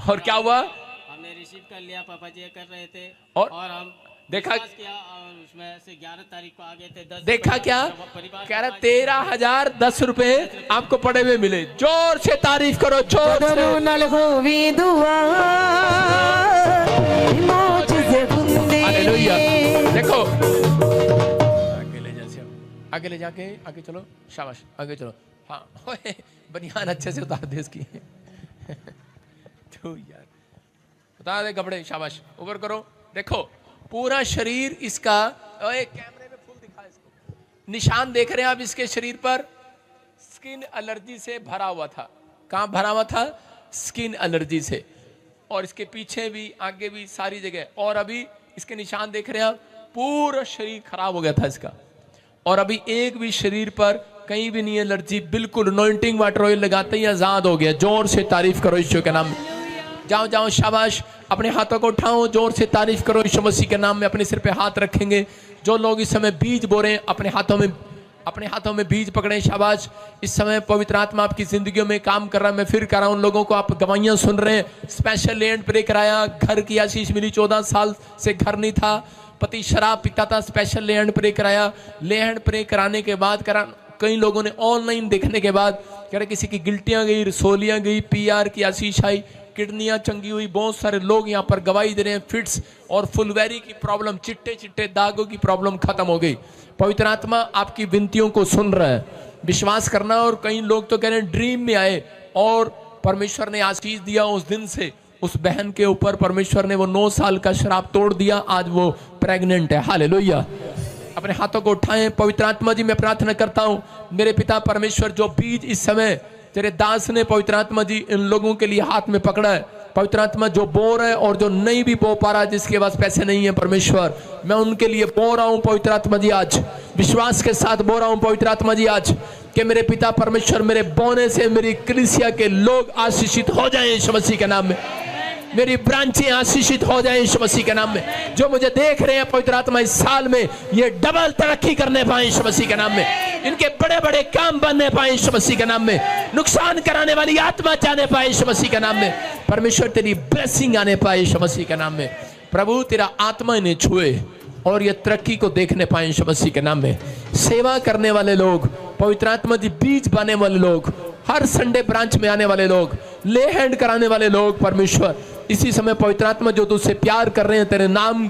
और क्या हुआ? हमने रिसीव कर लिया, पापा जी कर रहे थे, और हम देखा किया, और उसमें से 11 तारीख को आ गए थे। 10 देखा क्या? कह रहा 13,010 रुपए आपको पड़े हुए मिले। जोर से तारीफ करो, जोर से। जदरू नल होवे दुआ ती मौजिज़े हुंदे हालेलुया। ने। देखो आगे ले जाके आगे चलो, शाबाश, आगे चलो। हाँ, ओए, बनियान अच्छे से उतार दे इसकी। तो यार उतार दे कपड़े, शाबाश, ऊपर करो। देखो पूरा शरीर इसका, कैमरे में फुल दिखा इसको, निशान देख रहे हैं आप इसके शरीर पर, स्किन एलर्जी से भरा हुआ था। कहाँ भरा हुआ था? स्किन एलर्जी से। और इसके पीछे भी, आगे भी, सारी जगह। और अभी इसके निशान देख रहे हैं आप, पूरा शरीर खराब हो गया था इसका। और अभी एक भी शरीर पर कहीं भी नहीं एलर्जी, बिल्कुल अनॉइंटिंग वाटर ऑयल लगाते ही आजाद हो गया। जोर से तारीफ करो यीशु के नाम में। जाओ जाओ, शाबाश। अपने हाथों को उठाओ, जोर से तारीफ करो यीशु मसीह के नाम में। अपने सिर पे हाथ रखेंगे। जो लोग इस समय बीज बो रहे हैं, अपने हाथों में बीज पकड़े, शाबाश। इस समय पवित्र आत्मा आपकी जिंदगियों में काम कर रहा है। मैं फिर कर रहा हूं, उन लोगों को आप गवाहियां सुन रहे हैं। स्पेशल लैंड प्रे कराया, घर की आशीष मिली। 14 साल से घर नहीं था, पति शराब पीता था, स्पेशल लैंड प्रे कराया। लैंड प्रे कराने के बाद कई लोगों ने ऑनलाइन देखने के बाद कह रहे किसी की गिल्टियां गई, रसोलियां गई, PR की आशीष आई, किडनियां चंगी हुई। बहुत सारे लोग यहाँ पर गवाही दे रहे हैं। फिट्स और फुलवैरी की प्रॉब्लम, चिट्टे चिट्टे दागों की प्रॉब्लम खत्म हो गई। पवित्र आत्मा आपकी विनतियों को सुन रहा है, विश्वास करना। और कई लोग तो कह रहे हैं ड्रीम में आए और परमेश्वर ने आशीष दिया। उस दिन से उस बहन के ऊपर परमेश्वर ने वो 9 साल का श्राप तोड़ दिया। आज वो प्रेग्नेंट है। हालेलुया। अपने हाथों को उठाएं। पवित्र आत्मा जी, मैं प्रार्थना करता हूं, मेरे पिता परमेश्वर, जो बीज इस समय तेरे दास ने पवित्र आत्मा जी इन लोगों के लिए हाथ में पकड़ा है, पवित्र आत्मा जो बो रहा है और जो नहीं भी बो पा रहा, जिसके पास पैसे नहीं है, परमेश्वर मैं उनके लिए बो रहा हूं पवित्र आत्मा जी। आज विश्वास के साथ बो रहा हूं पवित्र आत्मा जी आज, कि मेरे पिता परमेश्वर, मेरे बोने से मेरी कलीसिया के लोग आशीषित हो जाएं यीशु मसीह के नाम में। मेरी ब्रांचें आशीषित हो जाएं यीशु मसीह के नाम में। जो मुझे देख रहे हैं पवित्र आत्मा, इस साल में ये डबल तरक्की करने पाए यीशु मसीह के नाम में। इनके बड़े बड़े काम बनने पाए यीशु मसीह के नाम में। नुकसान कराने वाली आत्मा जाने पाए यीशु मसीह के नाम में। परमेश्वर तेरी ब्लेसिंग आने पाए यीशु मसीह के नाम में। प्रभु तेरा आत्मा इन्हें छुए और ये तरक्की को देखने पाए यीशु मसीह के नाम में। सेवा करने वाले लोग, पवित्र आत्मा जी बीज पाने वाले लोग, हर संडे ब्रांच में आने वाले लोग, ले हैंड कराने वाले लोग, परमेश्वर इसी समय पवित्र आत्मा जो तुझसे प्यार कर रहे हैं, तेरे नाम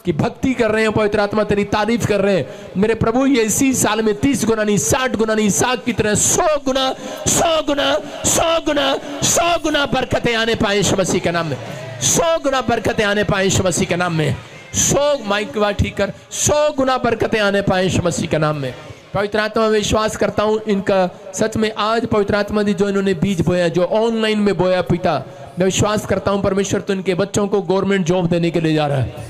की भक्ति कर रहे हैं, पवित्र आत्मा तेरी तारीफ कर रहे हैं, मेरे प्रभु ये इसी साल में 30 गुना नहीं, 60 गुना नहीं, साग की तरह 100 गुना 100 गुना 100 गुना 100 गुना बरकतें आने पाए यीशु मसीह के नाम में। 100 गुना बरकतें आने पाए यीशु मसीह के नाम में। 100 माइक की बात ठीक कर, 100 गुना बरकतें आने पाए यीशु मसीह के नाम में। पवित्र आत्मा में विश्वास करता हूं इनका सच में आज पवित्र आत्मा जी जो इन्होंने बीज बोया, जो ऑनलाइन में बोया, पिता मैं विश्वास करता हूं परमेश्वर तो इनके बच्चों को गवर्नमेंट जॉब देने के लिए जा रहा है,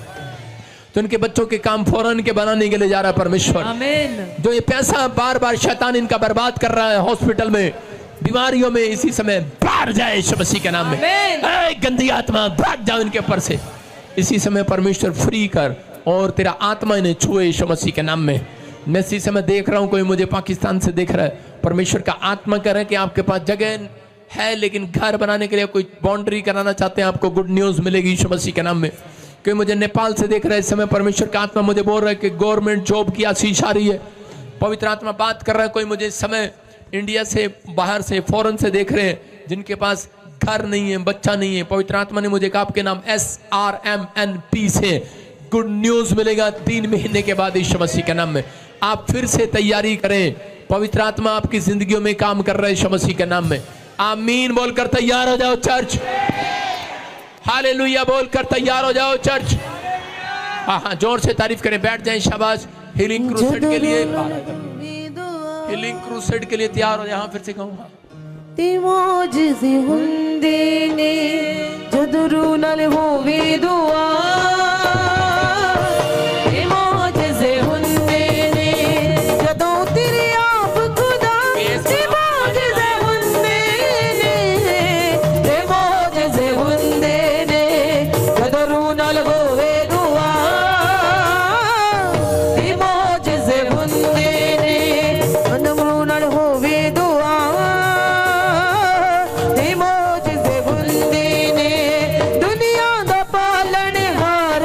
तो इनके बच्चों के काम फौरन के बनाने के लिए जा रहा है परमेश्वर। आमीन। जो ये पैसा बार बार शैतान इनका बर्बाद कर रहा है हॉस्पिटल में, बीमारियों में, इसी समय बाहर जाए यीशु मसीह के नाम में। गंदी आत्मा भाग जाओ इनके ऊपर से इसी समय परमेश्वर, फ्री कर और तेरा आत्मा इन्हें छुए यीशु मसीह के नाम में। मैं इसी समय देख रहा हूं कोई मुझे पाकिस्तान से देख रहा है, परमेश्वर का आत्मा कह रहा है कि आपके पास जगह है लेकिन घर बनाने के लिए कोई बाउंड्री कराना चाहते हैं, आपको गुड न्यूज मिलेगी यीशु मसीह के नाम में। कोई मुझे नेपाल से देख रहा है इस समय, परमेश्वर का आत्मा मुझे बोल रहा है कि गवर्नमेंट जॉब की आशीष आ रही है। पवित्र आत्मा बात कर रहा है, कोई मुझे इस समय इंडिया से, बाहर से, फॉरेन से देख रहे हैं जिनके पास घर नहीं है, बच्चा नहीं है, पवित्र आत्मा ने मुझे कहा आपके नाम SRMNP से गुड न्यूज मिलेगा 3 महीने के बाद यीशु मसीह के नाम में। आप फिर से तैयारी करें, पवित्र आत्मा आपकी जिंदगियों में काम कर रहा है यीशु मसीह के नाम में। आमीन बोलकर तैयार हो जाओ चर्च, हालेलुया बोलकर तैयार हो जाओ चर्च। हाँ, जोर से तारीफ करें, बैठ जाएं, शाबाश। हीलिंग क्रूसेड के लिए, हीलिंग क्रूसेड के लिए तैयार हो जाए। हाँ, फिर से कहूँगा मोजिज़े हुंदे ने जदरू नल होवे दुआ, मोजिज़े हुंदे ने जदों तेरे आप खुदा, मोजिज़े हुंदे ने, मोजिज़े हुंदे ने जदरू नल होवे दुआ, मोजिज़े हुंदे ने जदरू नल होवे दुआ, मोजिज़े हुंदे ने दुनिया दा पालन हार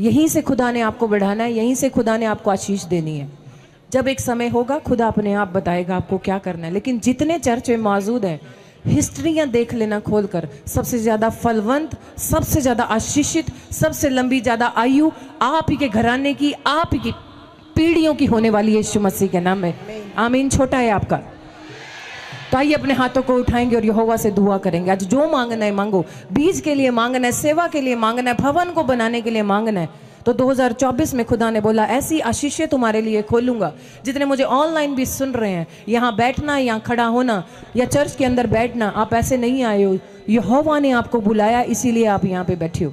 यहीं से खुदा ने आपको बढ़ाना है, यहीं से खुदा ने आपको आशीष देनी है। जब एक समय होगा खुदा अपने आप बताएगा आपको क्या करना है। लेकिन जितने चर्च में मौजूद हैं, हिस्ट्रियां देख लेना खोलकर, सबसे ज्यादा फलवंत, सबसे ज्यादा आशीषित, सबसे लंबी ज्यादा आयु आप ही के घराने की, आप ही की पीढ़ियों की होने वाली है यीशु मसीह के नाम में। आमीन। छोटा है आपका, तो आइए अपने हाथों को उठाएंगे और यहोवा से दुआ करेंगे। आज जो मांगना है मांगो, बीज के लिए मांगना है, सेवा के लिए मांगना है, भवन को बनाने के लिए मांगना है। तो 2024 में खुदा ने बोला ऐसी आशीषें तुम्हारे लिए खोलूंगा। जितने मुझे ऑनलाइन भी सुन रहे हैं, यहाँ बैठना, यहाँ खड़ा होना या चर्च के अंदर बैठना, आप ऐसे नहीं आए हो, यहोवा ने आपको बुलाया, इसीलिए आप यहाँ पे बैठे हो।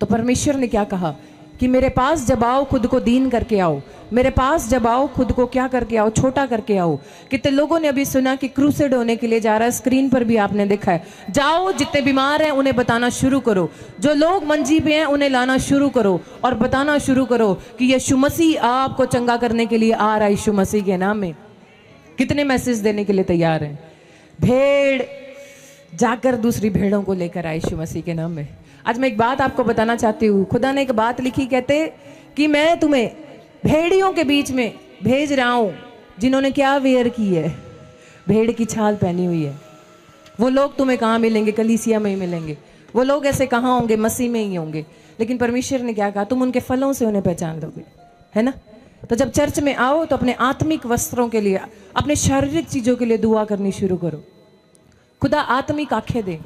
तो परमेश्वर ने क्या कहा कि मेरे पास जब आओ खुद को दीन करके आओ, मेरे पास जब आओ खुद को क्या करके आओ, छोटा करके आओ। कितने लोगों ने अभी सुना कि क्रूसेड होने के लिए जा रहा है, स्क्रीन पर भी आपने देखा है। जाओ, जितने बीमार हैं उन्हें बताना शुरू करो, जो लोग मंजी पे हैं उन्हें लाना शुरू करो और बताना शुरू करो कि यीशु मसीह आपको चंगा करने के लिए आ रहा है यीशु मसीह के नाम में। कितने मैसेज देने के लिए तैयार हैं? भेड़ जाकर दूसरी भेड़ों को लेकर आए यीशु मसीह के नाम में। आज मैं एक बात आपको बताना चाहती हूँ। खुदा ने एक बात लिखी, कहते कि मैं तुम्हें भेड़ियों के बीच में भेज रहा हूँ जिन्होंने क्या वेयर की है, भेड़ की छाल पहनी हुई है। वो लोग तुम्हें कहाँ मिलेंगे? कलीसिया में ही मिलेंगे। वो लोग ऐसे कहाँ होंगे? मसीह में ही होंगे। लेकिन परमेश्वर ने क्या कहा? तुम उनके फलों से उन्हें पहचान लोगे, है ना? तो जब चर्च में आओ तो अपने आत्मिक वस्त्रों के लिए, अपने शारीरिक चीजों के लिए दुआ करनी शुरू करो। खुदा आत्मिक आंखें दे।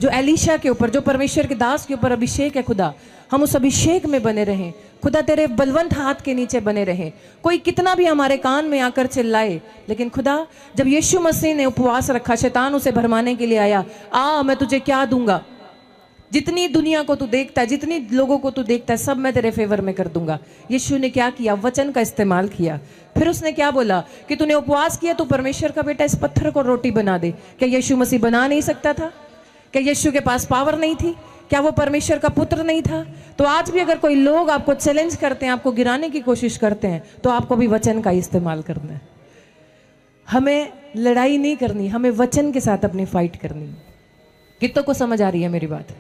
जो एलीशा के ऊपर, जो परमेश्वर के दास के ऊपर अभिषेक है, खुदा हम उस अभिषेक में बने रहें। खुदा तेरे बलवंत हाथ के नीचे बने रहें। कोई कितना भी हमारे कान में आकर चिल्लाए, लेकिन खुदा जब यीशु मसीह ने उपवास रखा, शैतान उसे भरमाने के लिए आया, आ मैं तुझे क्या दूंगा, जितनी दुनिया को तू देखता है, जितनी लोगों को तू देखता है, सब मैं तेरे फेवर में कर दूंगा। यीशु ने क्या किया? वचन का इस्तेमाल किया। फिर उसने क्या बोला कि तूने उपवास किया, तू परमेश्वर का बेटा, इस पत्थर को रोटी बना दे। क्या यीशु मसीह बना नहीं सकता था? क्या यीशु के पास पावर नहीं थी? क्या वो परमेश्वर का पुत्र नहीं था? तो आज भी अगर कोई लोग आपको चैलेंज करते हैं, आपको गिराने की कोशिश करते हैं, तो आपको भी वचन का इस्तेमाल करना है। हमें लड़ाई नहीं करनी, हमें वचन के साथ अपनी फाइट करनी। कितनों को समझ आ रही है मेरी बात?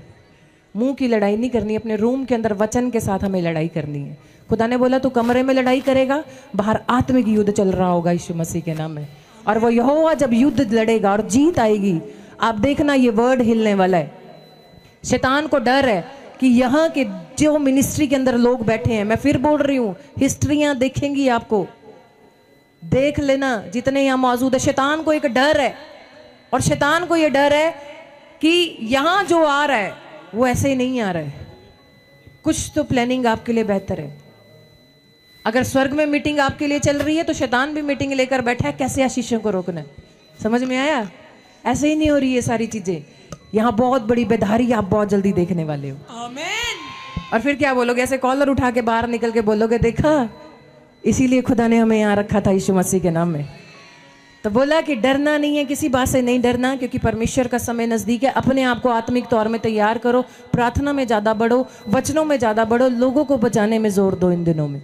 मुंह की लड़ाई नहीं करनी, अपने रूम के अंदर वचन के साथ हमें लड़ाई करनी है। खुदा ने बोला तू कमरे में लड़ाई करेगा, बाहर आत्मिक युद्ध चल रहा होगा यीशु मसीह के नाम में। और वो यहोवा जब युद्ध लड़ेगा और जीत आएगी, आप देखना ये वर्ड हिलने वाला है। शैतान को डर है कि यहाँ के जो मिनिस्ट्री के अंदर लोग बैठे हैं, मैं फिर बोल रही हूँ, हिस्ट्रियां देखेंगी आपको, देख लेना जितने यहाँ मौजूद है। शैतान को एक डर है, और शैतान को ये डर है कि यहाँ जो आ रहा है वो ऐसे ही नहीं आ रहा है, कुछ तो प्लानिंग आपके लिए बेहतर है। अगर स्वर्ग में मीटिंग आपके लिए चल रही है, तो शैतान भी मीटिंग लेकर बैठा है, कैसे आशीषों को रोकना है। समझ में आया? ऐसे ही नहीं हो रही है सारी चीजें। यहाँ बहुत बड़ी बेधारी आप बहुत जल्दी देखने वाले हो। आमीन। और फिर क्या बोलोगे? ऐसे कॉलर उठा के बाहर निकल के बोलोगे, देखा इसीलिए खुदा ने हमें यहाँ रखा था यीशु मसीह के नाम में। तो बोला कि डरना नहीं है, किसी बात से नहीं डरना, क्योंकि परमेश्वर का समय नजदीक है। अपने आप को आत्मिक तौर में तैयार करो, प्रार्थना में ज्यादा बढ़ो, वचनों में ज्यादा बढ़ो, लोगों को बचाने में जोर दो इन दिनों में।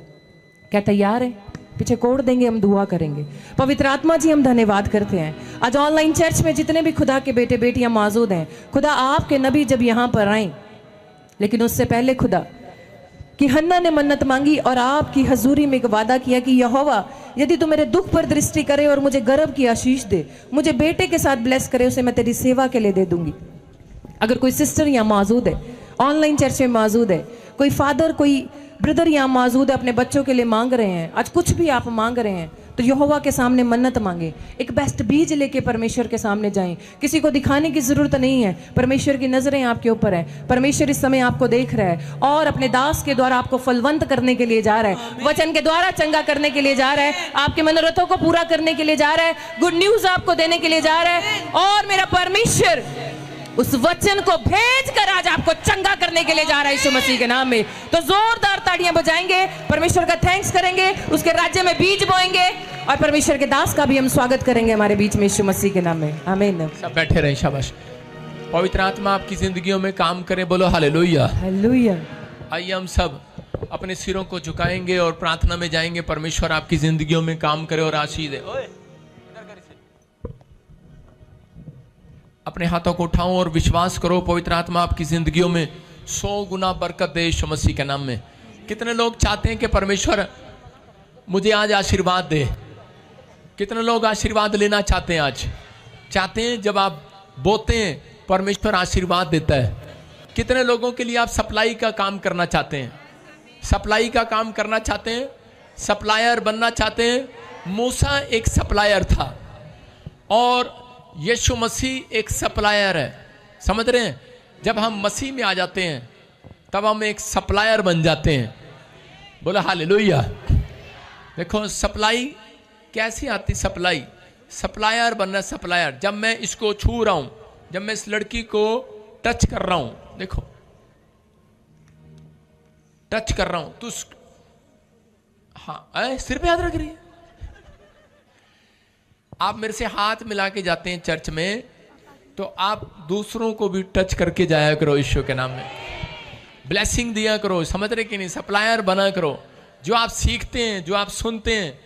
क्या तैयार है? पीछे कोड देंगे, हम दुआ करेंगे। पवित्र आत्मा जी, हम धन्यवाद करते हैं आज ऑनलाइन चर्च में जितने भी खुदा के बेटे बेटियां मौजूद हैं। खुदा आपके नबी जब यहाँ पर आए, लेकिन उससे पहले खुदा कि हन्ना ने मन्नत मांगी और आपकी हजूरी में एक वादा किया कि यहोवा यदि तू मेरे दुख पर दृष्टि करे और मुझे गर्भ की आशीष दे, मुझे बेटे के साथ ब्लेस करे, उसे मैं तेरी सेवा के लिए दे दूंगी। अगर कोई सिस्टर यहाँ मौजूद है, ऑनलाइन चर्च में मौजूद है, कोई फादर, कोई ब्रदर यहाँ मौजूद है, अपने बच्चों के लिए मांग रहे हैं, आज कुछ भी आप मांग रहे हैं, तो यहोवा के सामने मन्नत मांगे। एक बेस्ट बीज लेके परमेश्वर के सामने जाएं। किसी को दिखाने की जरूरत नहीं है, परमेश्वर की नजरें आपके ऊपर है। परमेश्वर इस समय आपको देख रहा है और अपने दास के द्वारा आपको फलवंत करने के लिए जा रहा है, वचन के द्वारा चंगा करने के लिए जा रहा है, आपके मनोरथों को पूरा करने के लिए जा रहा है, गुड न्यूज आपको देने के लिए जा रहा है। और मेरा परमेश्वर उस वचन को भेज कर आज आपको चंगा करने के लिए जा रहा है यीशु मसीह के नाम में। तो जोरदार ताड़ियां बजाएंगे, परमेश्वर का थैंक्स करेंगे, उसके राज्य में बीज बोएंगे, और परमेश्वर के दास का भी हम स्वागत करेंगे हमारे बीच में यीशु मसीह के नाम में। आमीन। सब बैठे रहें। शाबाश। पवित्र आत्मा आपकी जिंदगियों में काम करे। बोलो हालेलुया। हालेलुया। आइए हम सब अपने सिरों को झुकाएंगे और प्रार्थना में जाएंगे। परमेश्वर आपकी जिंदगियों में काम करे और आशीष दे। अपने हाथों को उठाओ और विश्वास करो, पवित्र आत्मा आपकी जिंदगियों में 100 गुना बरकत दे यीशु मसीह के नाम में। कितने लोग चाहते हैं कि परमेश्वर मुझे आज आशीर्वाद दे? कितने लोग आशीर्वाद लेना चाहते हैं? आज चाहते हैं जब आप बोते हैं परमेश्वर आशीर्वाद देता है। कितने लोगों के लिए आप सप्लाई का काम करना चाहते हैं? सप्लाई का काम करना चाहते हैं, सप्लायर बनना चाहते हैं। मूसा एक सप्लायर था और यीशु मसीह एक सप्लायर है। समझ रहे हैं? जब हम मसीह में आ जाते हैं तब हम एक सप्लायर बन जाते हैं। बोला हालेलुया। देखो सप्लाई कैसी आती? सप्लाई, सप्लायर बनना। सप्लायर, जब मैं इसको छू रहा हूं, जब मैं इस लड़की को टच कर रहा हूं, देखो टच कर रहा हूं तो हाँ सिर पे हाथ रख रही है। आप मेरे से हाथ मिला के जाते हैं चर्च में तो आप दूसरों को भी टच करके जाया करो ईश्वर के नाम में, ब्लेसिंग दिया करो। समझ रहे कि नहीं? सप्लायर बना करो। जो आप सीखते हैं, जो आप सुनते हैं,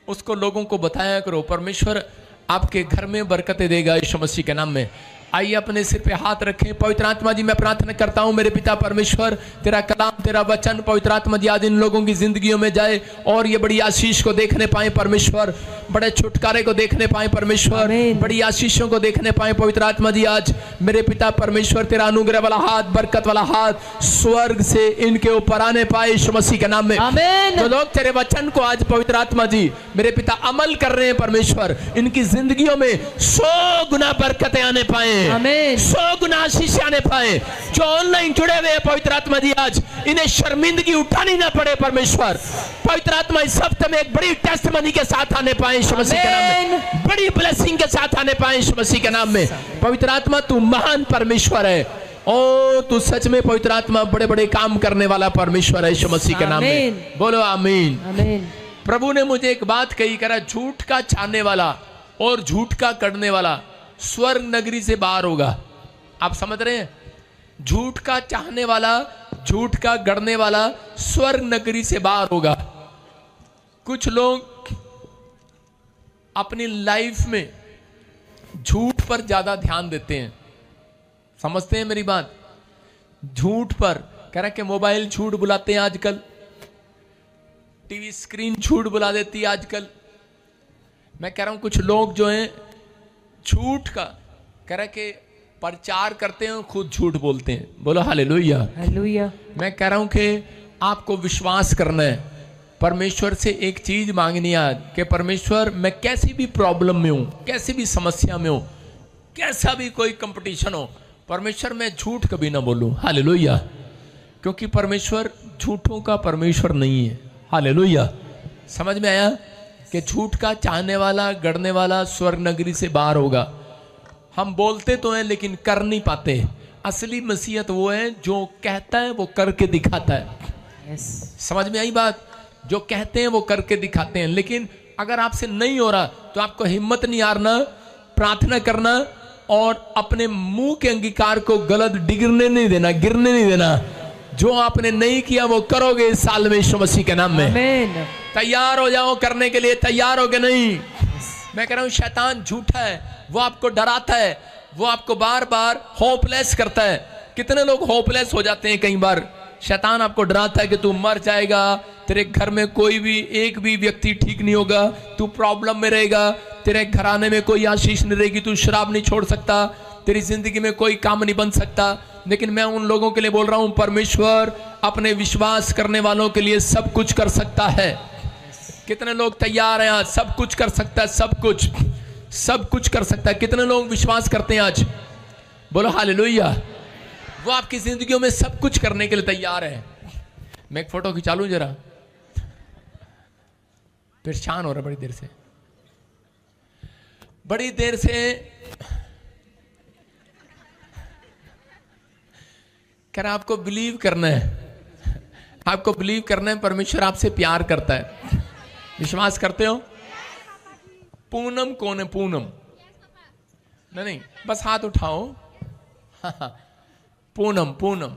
उसको लोगों को बताया करो। परमेश्वर आपके घर में बरकतें देगा यीशु मसीह के नाम में। आइए अपने सिर पे हाथ रखें। पवित्र आत्मा जी, मैं प्रार्थना करता हूं मेरे पिता परमेश्वर, तेरा कलाम, तेरा वचन पवित्र आत्मा जी आज इन लोगों की जिंदगियों में जाए और ये बड़ी आशीष को देखने पाए परमेश्वर, बड़े छुटकारे को देखने पाए परमेश्वर, बड़ी आशीषों को देखने पाए पवित्र आत्मा जी। आज मेरे पिता परमेश्वर तेरा अनुग्रह वाला हाथ, बरकत वाला हाथ स्वर्ग से इनके ऊपर आने पाए यीशु मसीह के नाम में। जो लोग तेरे वचन को आज पवित्र आत्मा जी मेरे पिता अमल कर रहे हैं परमेश्वर, इनकी जिंदगियों में 100 गुना बरकतें आने पाए, 100 गुना आशीष आने पाए। जो ऑनलाइन जुड़े हुए हैं पवित्र आत्मा जी आज इन्हें शर्मिंदगी उठानी ना पड़े परमेश्वर। पवित्र आत्मा इस हफ्ते में एक बड़ी टेस्टमनी के साथ आने पाए यीशु मसीह के नाम में, बड़ी ब्लेसिंग के साथ आने पाए यीशु मसीह के नाम में। पवित्र आत्मा तू महान परमेश्वर है और तू सच में पवित्र आत्मा बड़े बड़े काम करने वाला परमेश्वर है यीशु मसीह के नाम में। बोलो आमीन। प्रभु ने मुझे एक बात कही, करा झूठ का चाहने वाला और झूठ का करने वाला स्वर्ग नगरी से बाहर होगा। आप समझ रहे हैं? झूठ का चाहने वाला, झूठ का गढ़ने वाला स्वर्ग नगरी से बाहर होगा। कुछ लोग अपनी लाइफ में झूठ पर ज्यादा ध्यान देते हैं। समझते हैं मेरी बात? झूठ पर कह रहा कि मोबाइल झूठ बुलाते हैं आजकल, टीवी स्क्रीन झूठ बुला देती है आजकल। मैं कह रहा हूं कुछ लोग जो हैं झूठ का कह रहा कि प्रचार करते हैं, खुद झूठ बोलते हैं। बोलो हालेलुया। हालेलुया। मैं कह रहा हूं कि आपको विश्वास करना है, परमेश्वर से एक चीज मांगनी है कि परमेश्वर मैं कैसी भी प्रॉब्लम में हूं, कैसी भी समस्या में हूं, कैसा भी कोई कंपटीशन हो, परमेश्वर मैं झूठ कभी ना बोलूं। हालेलुया। क्योंकि परमेश्वर झूठों का परमेश्वर नहीं है। हालेलुया। समझ में आया कि झूठ का चाहने वाला, गढ़ने वाला स्वर्ग नगरी से बाहर होगा। हम बोलते तो हैं लेकिन कर नहीं पाते। असली मसीहत वो है जो कहता है वो करके दिखाता है। समझ में आई बात? जो कहते हैं वो करके दिखाते हैं। लेकिन अगर आपसे नहीं हो रहा तो आपको हिम्मत नहीं हारना, प्रार्थना करना और अपने मुंह के अंगीकार को गलत गिरने नहीं देना, गिरने नहीं देना। जो आपने नहीं किया वो करोगे इस साल में यीशु मसीह के नाम में। तैयार हो जाओ करने के लिए। तैयार हो गए? नहीं। मैं कह रहा हूं शैतान झूठा है, वो आपको डराता है, वो आपको बार बार होपलेस करता है। कितने लोग होपलेस हो जाते हैं कई बार। शैतान आपको डराता है कि तू मर जाएगा, तेरे घर में कोई भी एक भी व्यक्ति ठीक नहीं होगा, तू प्रॉब्लम में रहेगा, तेरे घराने में कोई आशीष नहीं रहेगी, तू शराब नहीं छोड़ सकता, तेरी जिंदगी में कोई काम नहीं बन सकता। लेकिन मैं उन लोगों के लिए बोल रहा हूं परमेश्वर अपने विश्वास करने वालों के लिए सब कुछ कर सकता है। कितने लोग तैयार हैं आज? सब कुछ कर सकता है, सब कुछ, सब कुछ कर सकता है। कितने लोग विश्वास करते हैं आज? बोलो हालेलुया। वो आपकी जिंदगियों में सब कुछ करने के लिए तैयार है। मैं एक फोटो खिंचा लूं जरा, परेशान हो रहा बड़ी देर से, बड़ी देर से कह रहा आपको बिलीव करना है, आपको बिलीव करना है परमेश्वर आपसे प्यार करता है। विश्वास करते हो? पूनम कौन है? पूनम नहीं, बस हाथ उठाओ। पूनम, पूनम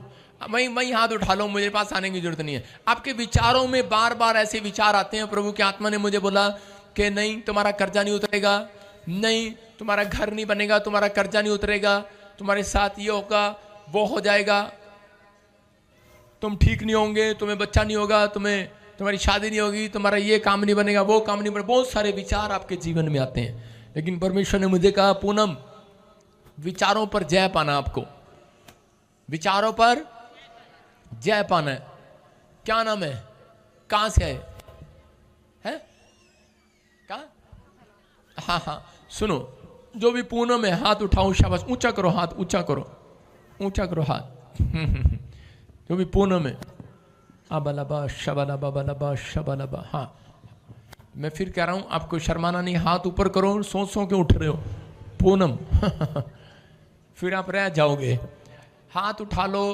वही हाथ उठा लो, मुझे पास आने की जरूरत नहीं है। आपके विचारों में बार बार ऐसे विचार आते हैं, प्रभु की आत्मा ने मुझे बोला कि नहीं तुम्हारा कर्जा नहीं उतरेगा, नहीं तुम्हारा घर नहीं बनेगा, तुम्हारा कर्जा नहीं उतरेगा, तुम्हारे साथ ये होगा वो हो जाएगा। तुम ठीक नहीं होंगे, तुम्हें बच्चा नहीं होगा, तुम्हारी शादी नहीं होगी, तुम्हारा ये काम नहीं बनेगा, वो काम नहीं बनेगा, बहुत सारे विचार आपके जीवन में आते हैं। लेकिन परमेश्वर ने मुझे कहा, पूनम विचारों पर जय पाना, आपको विचारों पर जय पाना है। क्या नाम है, कहां से है? कहां? हाँ, सुनो, जो भी पूनम है हाथ उठाओ, शाबाश, ऊंचा करो हाथ, ऊंचा करो, ऊंचा करो हाथ। जो भी पूनम है, अबलबा शबलबा बलबा शबलबा। हाँ, मैं फिर कह रहा हूं, आपको शर्माना नहीं, हाथ ऊपर करो, सो के उठ रहे हो, पूनम। फिर आप रह जाओगे। हाथ उठा लो,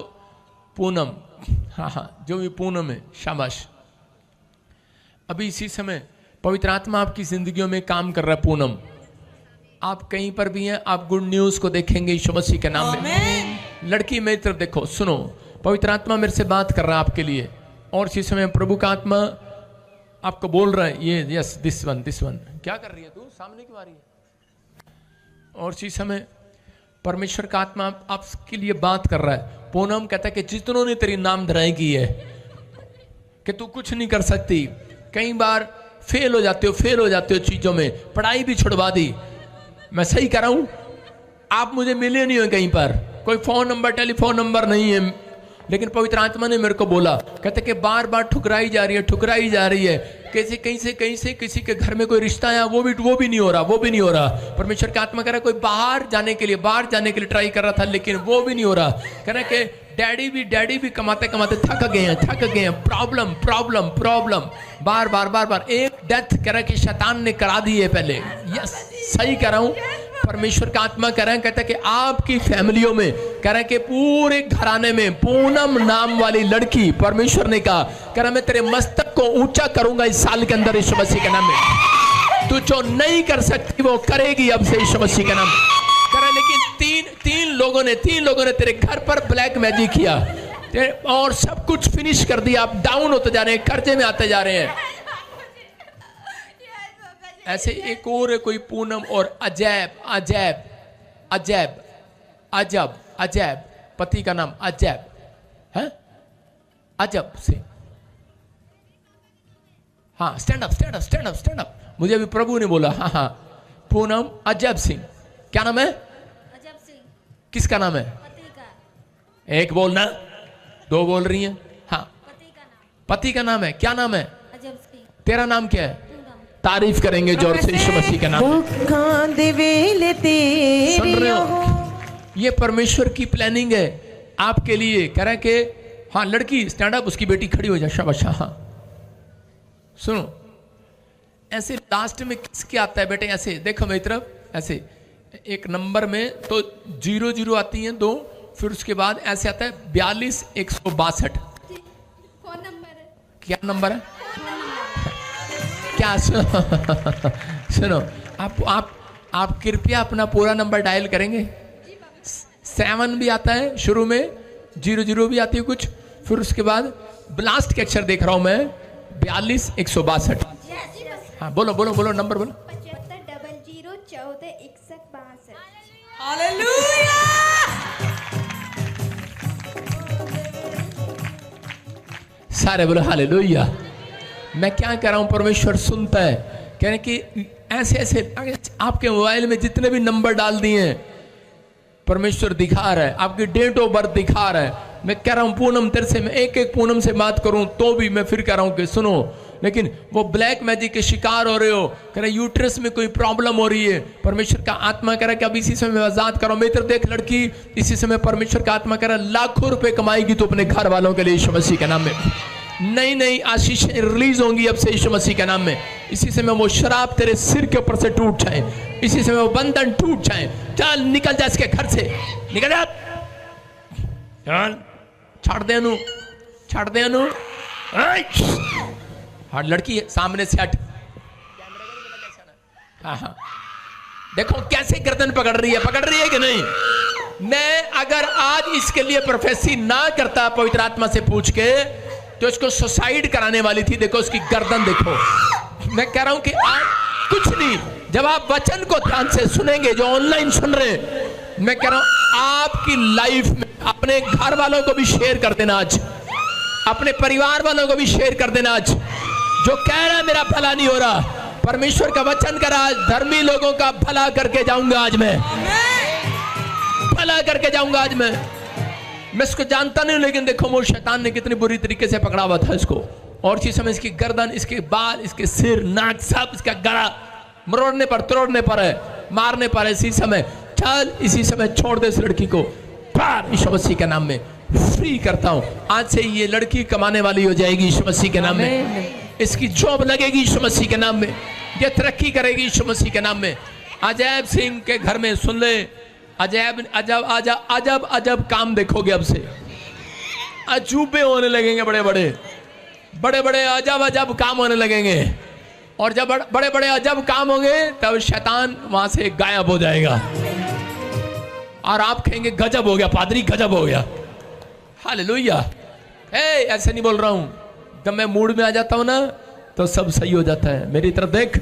पूनम। हाँ, जो भी पूनम है, शाबाश। अभी इसी समय पवित्र आत्मा आपकी जिंदगियों में काम कर रहा है। पूनम, आप कहीं पर भी हैं, आप गुड न्यूज को देखेंगे यीशु मसीह के नाम में। लड़की मेरी तरफ देखो, सुनो, पवित्र आत्मा मेरे से बात कर रहा है आपके लिए, और इसी समय प्रभु का आत्मा आपको बोल रहा है, ये यस दिस वन। क्या कर रही है तू, सामने क्यों आ रही है? और इसी समय परमेश्वर का आत्मा आपके लिए बात कर रहा है। पूनम कहता है कि जितनों ने तेरी नाम धराई की है कि तू कुछ नहीं कर सकती, कई बार फेल हो जाते हो चीजों में, पढ़ाई भी छुड़वा दी। मैं सही कह रहा हूं, आप मुझे मिले नहीं हो कहीं पर, कोई फोन नंबर टेलीफोन नंबर नहीं है, लेकिन पवित्र आत्मा ने मेरे को बोला, कहते कि बार बार ठुकराई जा रही है, कैसे कहीं से किसी के घर में कोई रिश्ता आया, वो भी नहीं हो रहा। परमेश्वर का आत्मा कह रहा है, कोई बाहर जाने के लिए ट्राई कर रहा था, लेकिन वो भी नहीं हो रहा। कह रहा है कि डैडी भी कमाते थक गए हैं। प्रॉब्लम बार एक डेथ कह रहा है कि शैतान ने करा दी है पहले। यस, सही कह रहा हूं। परमेश्वर का आत्मा कह रहा है, कहता है कि आपकी फैमिलियों में, कह रहा है कि पूरे घराने में पूनम नाम वाली लड़की, परमेश्वर ने कहा, कह रहा मैं तेरे मस्तक को ऊंचा करूंगा इस साल के अंदर यीशु मसीह के नाम में। तू जो नहीं कर सकती वो करेगी अब से यीशु मसीह के नाम में। कह रहा लेकिन तीन लोगों ने तेरे घर पर ब्लैक मैजिक किया और सब कुछ फिनिश कर दिया। आप डाउन होते जा रहे हैं, कर्जे में आते जा रहे हैं। ऐसे एक और है कोई पूनम और अजैब, पति का नाम अजैब है, अजब से। हाँ, स्टैंड अप। मुझे अभी प्रभु ने बोला, हाँ, पूनम अजब सिंह। क्या नाम है? अजब सिंह। किसका नाम है? पति का। एक बोलना, दो बोल रही हैं। हाँ, पति का नाम है। क्या नाम है? अजब सिंह। तेरा नाम क्या है? तारीफ करेंगे जोर से यीशु मसीह के नाम में। सुन रहे हो? ये परमेश्वर की प्लानिंग है आपके लिए। कह रहा है कि हाँ, लड़की स्टैंड अप, उसकी बेटी खड़ी हो जाए, शाबाश। हाँ, सुनो, ऐसे लास्ट में किसके आता है बेटे? ऐसे देखो मेरी तरफ, ऐसे एक नंबर में तो 00 आती हैं 2, फिर उसके बाद ऐसे आता है 42,162। फोन नंबर है। क्या नंबर है? क्या? सुनो, आप कृपया अपना पूरा नंबर डायल करेंगे। 7 भी आता है शुरू में, 00 भी आती है कुछ, फिर उसके बाद लास्ट के अक्षर देख रहा हूं मैं, 42,162। हाँ, बोलो नंबर बोलो। 75 00 14 61 62। हालेलुया। सारे बोलो हालेलुया। मैं क्या कह रहा हूं, परमेश्वर सुनता है। कह रहे कि ऐसे आपके मोबाइल में जितने भी नंबर डाल दिए हैं, परमेश्वर दिखा रहा है, आपकी डेट ऑफ बर्थ दिखा रहा है। मैं कह रहा हूं पूनम, तेरे से मैं एक पूनम से बात करूं तो भी मैं फिर कह रहा हूं कि सुनो, लेकिन वो ब्लैक मैजिक के शिकार हो रहे हो। कह रहे यूट्रस में कोई प्रॉब्लम हो रही है, परमेश्वर का आत्मा कह रहा है कि अब इसी समय आजाद करो। मेरी तरफ देख लड़की, इसी समय परमेश्वर का आत्मा कह रहा है लाखों रुपए कमाएगी तो अपने घर वालों के लिए यीशु मसीह के नाम में। नई आशीषें रिलीज होंगी अब से यीशु मसीह के नाम में। इसी समय वो शराब तेरे सिर के ऊपर से टूट जाए, इसी समय वो बंधन टूट जाए। चल निकल जा इसके घर से, निकल जा, चल, छाड़ दे अनु। हाँ, लड़की सामने से हट। हाँ, देखो कैसे गर्दन पकड़ रही है कि नहीं। मैं अगर आज इसके लिए प्रोफेसी ना करता पवित्र आत्मा से पूछ के, तो इसको सुसाइड कराने वाली थी। देखो उसकी गर्दन देखो। मैं कह रहा हूं कि आज कुछ नहीं, जब आप वचन को ध्यान से सुनेंगे, जो ऑनलाइन सुन रहे हैं, मैं कह रहा हूं आपकी लाइफ में अपने घर वालों को भी शेयर कर देना। आज अपने परिवार वालों को भी शेयर कर देना। आज जो कह रहा है मेरा भला नहीं हो रहा, परमेश्वर का वचन कर आज धर्मी लोगों का भला करके जाऊंगा। आज मैं भला करके जाऊंगा। आज मैं इसको जानता नहीं, लेकिन देखो वो शैतान ने कितनी बुरी तरीके से पकड़ा हुआ था इसको। और इसी समय इसकी गर्दन, इसके बाल, इसके सिर, नाक, सब इसका गला मरोड़ने पर, तोड़ने पर है, मारने पर है। इसी समय चल, इसी समय छोड़ दे इस लड़की को। बाहर यीशु मसीह के नाम में फ्री करता हूं। आज से ये लड़की कमाने वाली हो जाएगी यीशु मसीह के नाम में। इसकी जॉब लगेगी यीशु मसीह के नाम में। ये तरक्की करेगी यीशु मसीह के नाम में। अजैब सिंह के घर में सुन ले, अजैब अजब अजब अजब अजब काम देखोगे। अब से अजूबे होने लगेंगे, बड़े बड़े बड़े बड़े अजब अजब काम होने लगेंगे। और जब बड़े बड़े अजब काम होंगे तब शैतान वहां से गायब हो जाएगा और आप कहेंगे गजब हो गया पादरी, गजब हो गया। हालेलुया। ऐसे नहीं बोल रहा हूं, जब मैं मूड में आ जाता हूं ना तो सब सही हो जाता है। मेरी तरफ देख,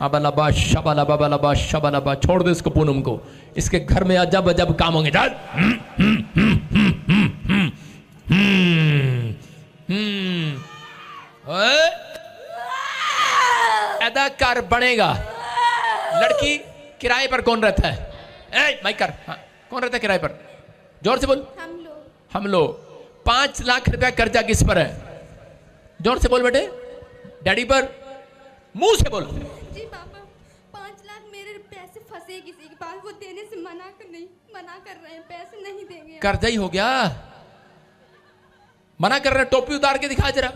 अबलाबा शबलाबा बलाबा शबलाबा, छोड़ दे इसको पूनम को। इसके घर में अजब अजब काम होंगे। जा अदाकार बनेगा। लड़की किराए पर कौन रहता है? माइक कर। हाँ, कौन रहता है किराए पर? जोर से बोल। हम लोग। 5 लाख रुपया कर्जा किस पर है? जोर से बोल बेटे। डैडी पर। मुंह से बोल। जी पापा, 5 लाख मेरे पैसे फंसे किसी के पास, वो देने से मना कर रहे हैं, पैसे नहीं देंगे। कर्जा ही हो गया, मना कर रहे हैं। टोपी उतार के दिखा जरा।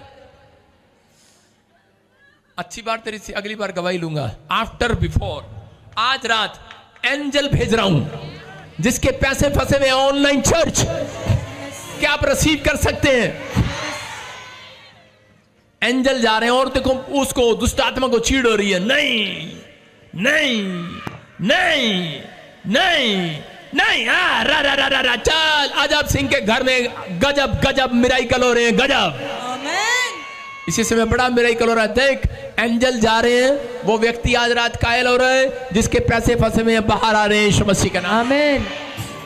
अच्छी बात, तेरी से अगली बार गवाही लूंगा। आफ्टर बिफोर, आज रात एंजल भेज रहा हूं जिसके पैसे फंसे हुए ऑनलाइन चर्च, क्या आप रिसीव कर सकते हैं? एंजल जा रहे हैं और देखो उसको, दुष्ट आत्मा को चीड़ हो रही है। नहीं नहीं नहीं नहीं नहीं। रा रा रा रा, चल। अजब सिंह के घर में गजब गजब मिराइकल हो रहे हैं, गजब। इसी समय बड़ा मिराइकल हो रहा है। देख, एंजल जा रहे हैं, वो व्यक्ति आज रात कायल हो रहा है जिसके पैसे फंसे हुए हैं, बाहर आ रहे हैं यीशु मसीह का नाम। आमीन।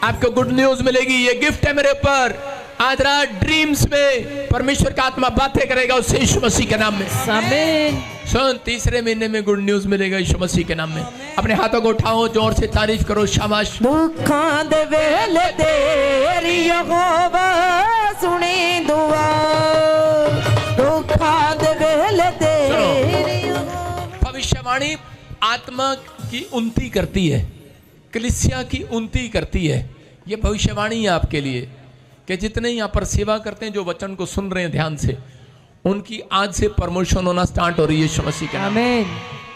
आपको गुड न्यूज मिलेगी, ये गिफ्ट है मेरे ऊपर। आज रात ड्रीम्स में परमेश्वर का आत्मा बातें करेगा उससे यीशु मसीह के नाम में। आमीन। सुन, तीसरे महीने में गुड न्यूज मिलेगा यीशु मसीह के नाम में। अपने हाथों को उठाओ, जोर से तारीफ करो, शाबाश। दुखां दे वेले तेरी यहोवा सुनी दुआ, दुखां दे वेले तेरी। भविष्यवाणी आत्मा की उन्नति करती है, कलीसिया की उन्नति करती है। ये भविष्यवाणी है आपके लिए कि जितने यहाँ पर सेवा करते हैं, जो वचन को सुन रहे हैं ध्यान से, उनकी आज से प्रमोशन होना स्टार्ट हो रही है यीशु मसीह के नाम में।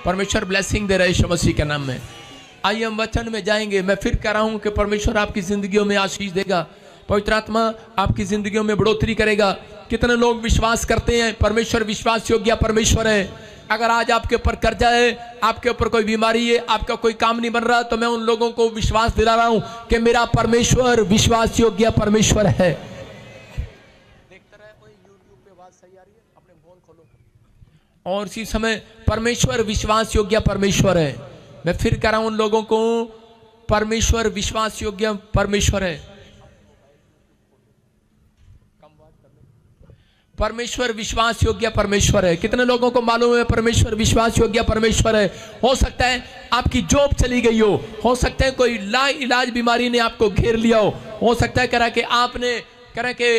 परमेश्वर ब्लेसिंग दे रहा है यीशु मसीह के नाम में। आइए हम वचन में जाएंगे। मैं फिर कह रहा हूं कि परमेश्वर आपकी जिंदगियों में आशीष देगा, पवित्र आत्मा आपकी जिंदगियों में बढ़ोतरी करेगा। कितने लोग विश्वास करते हैं परमेश्वर विश्वास योग्य परमेश्वर है? अगर आज आपके ऊपर कर्जा है, आपके ऊपर कोई बीमारी है, आपका कोई काम नहीं बन रहा, तो मैं उन लोगों को विश्वास दिला रहा हूं कि मेरा परमेश्वर विश्वास योग्य परमेश्वर है। देखते रहे कोई यूट्यूब पे आवाज सही आ रही है, अपने फोन खोलो। और इसी समय परमेश्वर विश्वास योग्य परमेश्वर है। मैं फिर कह रहा हूं उन लोगों को, परमेश्वर विश्वास योग्य परमेश्वर है। परमेश्वर विश्वास योग्य परमेश्वर है। कितने लोगों को मालूम है परमेश्वर विश्वास योग्य परमेश्वर है? हो सकता है आपकी जॉब चली गई हो सकता है कोई ला इलाज बीमारी ने आपको घेर लिया हो सकता है करा कि आपने करा कि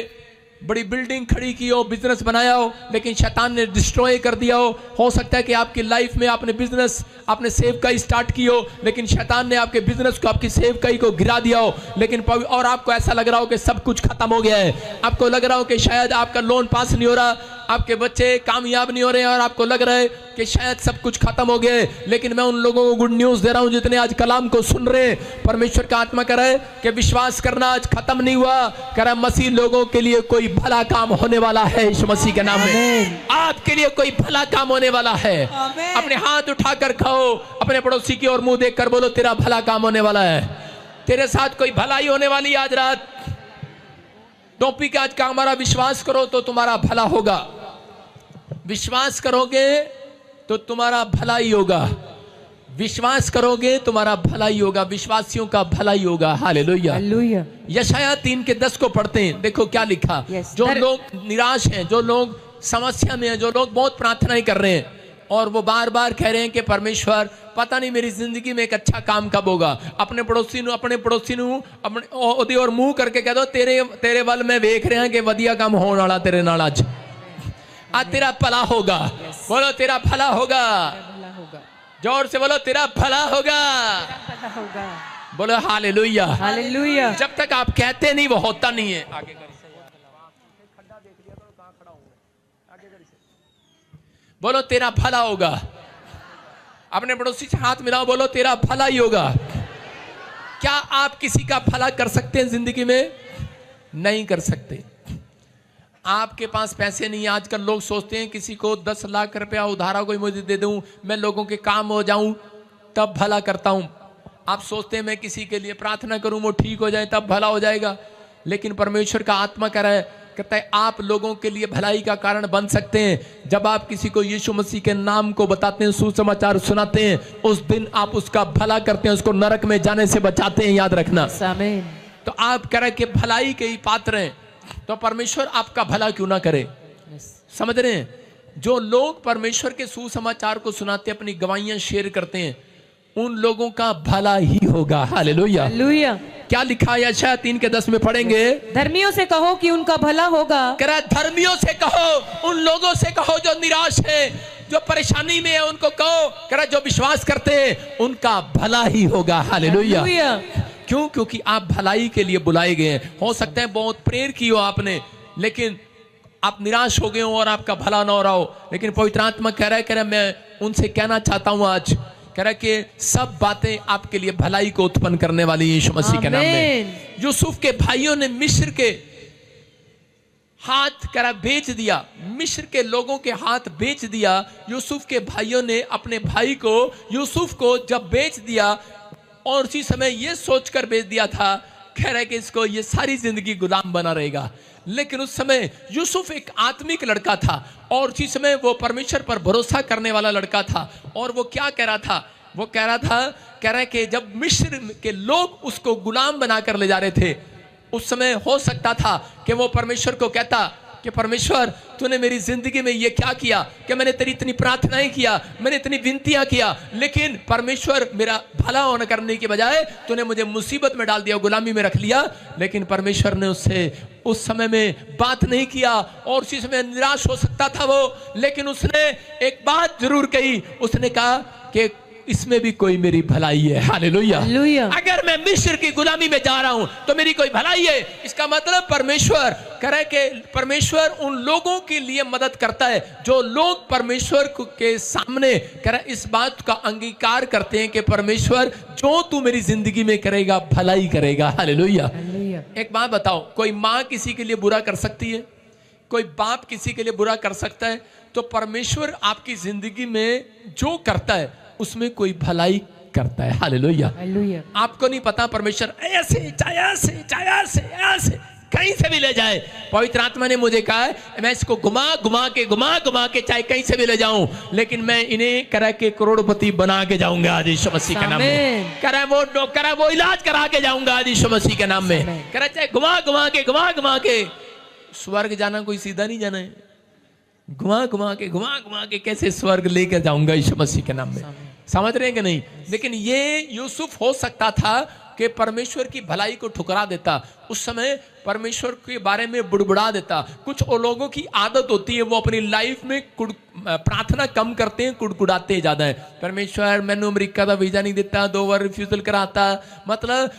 बड़ी बिल्डिंग खड़ी की हो, बिजनेस बनाया हो, लेकिन शैतान ने डिस्ट्रॉय कर दिया हो सकता है कि आपकी लाइफ में आपने बिजनेस, आपने सेवकाई स्टार्ट की हो, लेकिन शैतान ने आपके बिजनेस को, आपकी सेवकाई को गिरा दिया हो, लेकिन और आपको ऐसा लग रहा हो कि सब कुछ खत्म हो गया है। आपको लग रहा हो कि शायद आपका लोन पास नहीं हो रहा, आपके बच्चे कामयाब नहीं हो रहे हैं, और आपको लग रहा है कि शायद सब कुछ खत्म हो गया है। लेकिन मैं उन लोगों को गुड न्यूज दे रहा हूं जितने आज कलाम को सुन रहे हैं। परमेश्वर का आत्मा कह रहा है कि विश्वास करना आज खत्म नहीं हुआ। कह रहा है मसीह लोगों के लिए कोई भला काम होने वाला है यीशु मसीह के नाम में। आपके लिए कोई भला काम होने वाला है। अपने हाथ उठाकर खाओ, अपने पड़ोसी की ओर मुंह देखकर बोलो तेरा भला काम होने वाला है, तेरे साथ कोई भलाई होने वाली है आज रात। टोपी का आज का हमारा विश्वास करो तो तुम्हारा भला होगा, विश्वास करोगे तो तुम्हारा भला ही होगा। विश्वास करोगे तुम्हारा भलाई होगा, विश्वासियों का भलाई होगा। हालेलुया। हालेलुया। यशायाह 3:10 को पढ़ते हैं, देखो क्या लिखा। जो लोग निराश हैं, जो लोग समस्या में हैं, जो लोग बहुत प्रार्थनाएं कर रहे हैं और वो बार बार कह रहे हैं कि परमेश्वर पता नहीं मेरी जिंदगी में एक अच्छा काम कब होगा। अपने पड़ोसी नु अपने ओदी और मुंह करके कह दो तेरे वल में देख रहे हैं कि वधिया काम होने वाला तेरे नाल आज तेरा भला होगा। बोलो तेरा भला होगा। जोर से बोलो तेरा भला होगा। बोलो हालेलुया। हालेलुया। जब तक आप कहते नहीं वो होता नहीं है। आगे बोलो तेरा भला होगा। अपने पड़ोसी से हाथ मिलाओ, बोलो तेरा भला ही होगा। क्या आप किसी का भला कर सकते हैं जिंदगी में? नहीं कर सकते। आपके पास पैसे नहीं है। आजकल लोग सोचते हैं किसी को 10 लाख रुपया उधारा कोई मुझे दे दूं, मैं लोगों के काम हो जाऊं तब भला करता हूं। आप सोचते हैं मैं किसी के लिए प्रार्थना करूं वो ठीक हो जाए तब भला हो जाएगा। लेकिन परमेश्वर का आत्मा कहता है आप लोगों के लिए भलाई का कारण बन सकते हैं। जब आप किसी को यीशु मसीह के नाम को बताते हैं, सुसमाचार सुनाते हैं, उस दिन आप उसका भला करते हैं, उसको नरक में जाने से बचाते हैं। याद रखना। तो आप कह रहे कि भलाई के ही पात्र हैं, तो परमेश्वर आपका भला क्यों ना करे। समझ रहे हैं? जो लोग परमेश्वर के सुसमाचार को सुनाते, अपनी गवाहियां शेयर करते हैं, उन लोगों का भला ही होगा। हालेलुया। हालेलुया। क्या लिखा है यशायाह 3:10 में पढ़ेंगे। धर्मियों से कहो कि उनका भला होगा। कह रहा धर्मियों से कहो, उन लोगों से कहो जो निराश है, जो परेशानी में है, उनको कहो। कह रहा जो विश्वास करते हैं उनका भला ही होगा। हालेलुया। क्यों? क्योंकि आप भलाई के लिए बुलाए गए हैं। हो सकता है बहुत प्रेयर की हो आपने, लेकिन आप निराश हो गए हो और आपका भला ना हो रहा हो। लेकिन पवित्र आत्मा कह रहा है मैं उनसे कहना चाहता हूं आज, कह रहा है कि सब बातें आपके लिए भलाई को उत्पन्न करने वाली यीशु मसीह के नाम में। यूसुफ के भाइयों ने मिस्र के हाथ करा बेच दिया, मिस्र के लोगों के हाथ बेच दिया। यूसुफ के भाइयों ने अपने भाई को, यूसुफ को जब बेच दिया और उसी समय ये सोचकर बेच दिया था, कह रहा है कि इसको ये सारी जिंदगी गुलाम बना रहेगा। लेकिन उस समय यूसुफ एक आत्मिक लड़का था और उसी समय वो परमेश्वर पर भरोसा करने वाला लड़का था। और वो क्या कह रहा था? वो कह रहा है कि जब मिस्र के लोग उसको गुलाम बनाकर ले जा रहे थे, उस समय हो सकता था कि वो परमेश्वर को कहता कि परमेश्वर तूने मेरी जिंदगी में ये क्या किया कि मैंने तेरी इतनी प्रार्थनाएं किया, मैंने इतनी विनतियां किया, लेकिन परमेश्वर मेरा भला होने करने के बजाय तूने मुझे मुसीबत में डाल दिया, गुलामी में रख लिया। लेकिन परमेश्वर ने उससे उस समय में बात नहीं किया और उसी समय निराश हो सकता था वो, लेकिन उसने एक बात जरूर कही। उसने कहा कि इसमें भी कोई मेरी भलाई है। हालेलुया। अगर मैं मिस्र की गुलामी में जा रहा हूं तो मेरी कोई भलाई है। इसका मतलब परमेश्वर करे कि परमेश्वर उन लोगों के लिए मदद करता है जो लोग परमेश्वर के सामने करे इस बात का अंगीकार करते हैं कि परमेश्वर जो तू मेरी जिंदगी में करेगा भलाई करेगा। हालेलुया। एक बात बताओ, कोई माँ किसी के लिए बुरा कर सकती है? कोई बाप किसी के लिए बुरा कर सकता है? तो परमेश्वर आपकी जिंदगी में जो करता है उसमें कोई भलाई करता है। हालेलुया। आपको नहीं पता परमेश्वर ऐसे कहीं से भी ले जाए। पवित्र आत्मा ने मुझे कहा है मैं इसको घुमा घुमा के चाहे कहीं से भी ले जाऊं, लेकिन मैं इन्हें करा के करोड़पति बना के जाऊंगा आज यीशु मसीह के नाम में। करा वो इलाज करा के जाऊंगा आज यीशु मसीह के नाम में। करा चाहे घुमा के स्वर्ग जाना कोई सीधा नहीं जाना है। घुमा घुमा के कैसे स्वर्ग लेकर जाऊंगा यीशु मसीह के नाम में। समझ रहे हैं कि नहीं? लेकिन ये यूसुफ हो सकता था कि परमेश्वर की भलाई को ठुकरा देता, उस समय परमेश्वर के बारे में बुड़बुड़ा देता। कुछ लोगों की आदत होती है वो अपनी लाइफ में प्रार्थना कम करते हैं, कुड़कुड़ाते ज्यादा है। परमेश्वर मैंने अमेरिका का वीजा नहीं देता, 2 बार रिफ्यूजल कराता। मतलब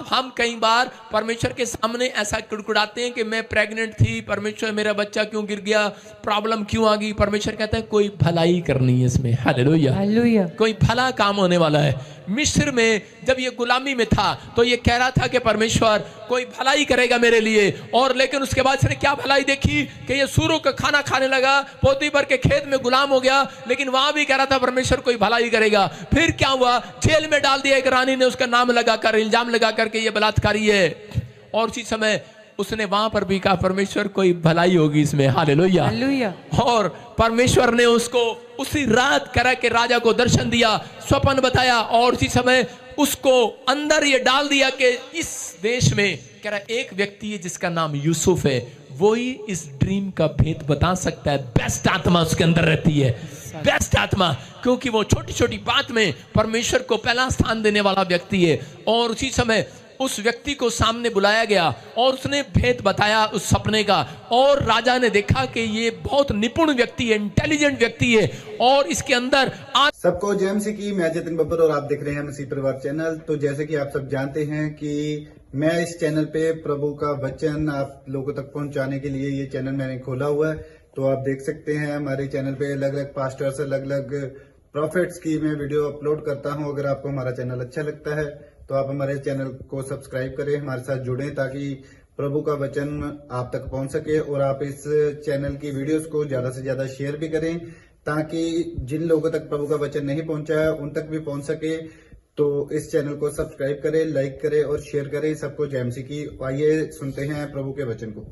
हम कई बार परमेश्वर के सामने ऐसा कुड़कुड़ाते हैं कि मैं प्रेग्नेंट थी, परमेश्वर मेरा बच्चा क्यों गिर गया, प्रॉब्लम क्यों आ गई। परमेश्वर कहता है कोई भलाई करनी है इसमें। हालेलुया। कोई भला काम होने वाला है। मिस्र में जब ये गुलामी में था तो ये कह रहा था कि परमेश्वर कोई भलाई करेगा मेरे लिए, और लेकिन उसके बाद इसने क्या भलाई देखी कि ये सूरों का खाना खाने लगा, पोतीफर के खेत में गुलाम हो गया, लेकिन वहां भी कह रहा था परमेश्वर कोई भलाई करेगा। फिर क्या हुआ? जेल में डाल दिया। एक रानी ने उसका नाम लगाकर, इल्जाम लगा करके ये बलात्कारी है, और उसी समय उसने वहां पर भी कहा परमेश्वर कोई भलाई होगी इसमें, हालेलुया। हालेलुया। और परमेश्वर ने उसको उसी रात करा के राजा को दर्शन दिया, स्वप्न बताया और उसी समय उसको अंदर ये डाल दिया कि इस देश में कह रहा एक व्यक्ति है जिसका नाम यूसुफ है, वो ही इस ड्रीम का भेद बता सकता है। बेस्ट आत्मा उसके अंदर रहती है, बेस्ट आत्मा, क्योंकि वो छोटी छोटी बात में परमेश्वर को पहला स्थान देने वाला व्यक्ति है। और उसी समय उस व्यक्ति को सामने बुलाया गया और उसने भेद बताया उस सपने का, और राजा ने देखा कि ये बहुत निपुण व्यक्ति है, इंटेलिजेंट व्यक्ति है और इसके अंदर सबको जय मसीह की। मैं जतिन बब्बर और आप देख रहे हैं मसीह परिवार चैनल। तो जैसे कि आप सब जानते हैं कि मैं इस चैनल पे प्रभु का वचन आप लोगों तक पहुंचाने के लिए ये चैनल मैंने खोला हुआ है। तो आप देख सकते हैं हमारे चैनल पे अलग अलग पास्टर्स, अलग अलग प्रॉफिट्स की मैं वीडियो अपलोड करता हूं। अगर आपको हमारा चैनल अच्छा लगता है तो आप हमारे चैनल को सब्सक्राइब करें, हमारे साथ जुड़ें ताकि प्रभु का वचन आप तक पहुंच सके। और आप इस चैनल की वीडियोस को ज्यादा से ज्यादा शेयर भी करें ताकि जिन लोगों तक प्रभु का वचन नहीं पहुंचा है उन तक भी पहुंच सके। तो इस चैनल को सब्सक्राइब करें, लाइक करें और शेयर करें। सबको जय मसीह की। आइए सुनते हैं प्रभु के वचन को।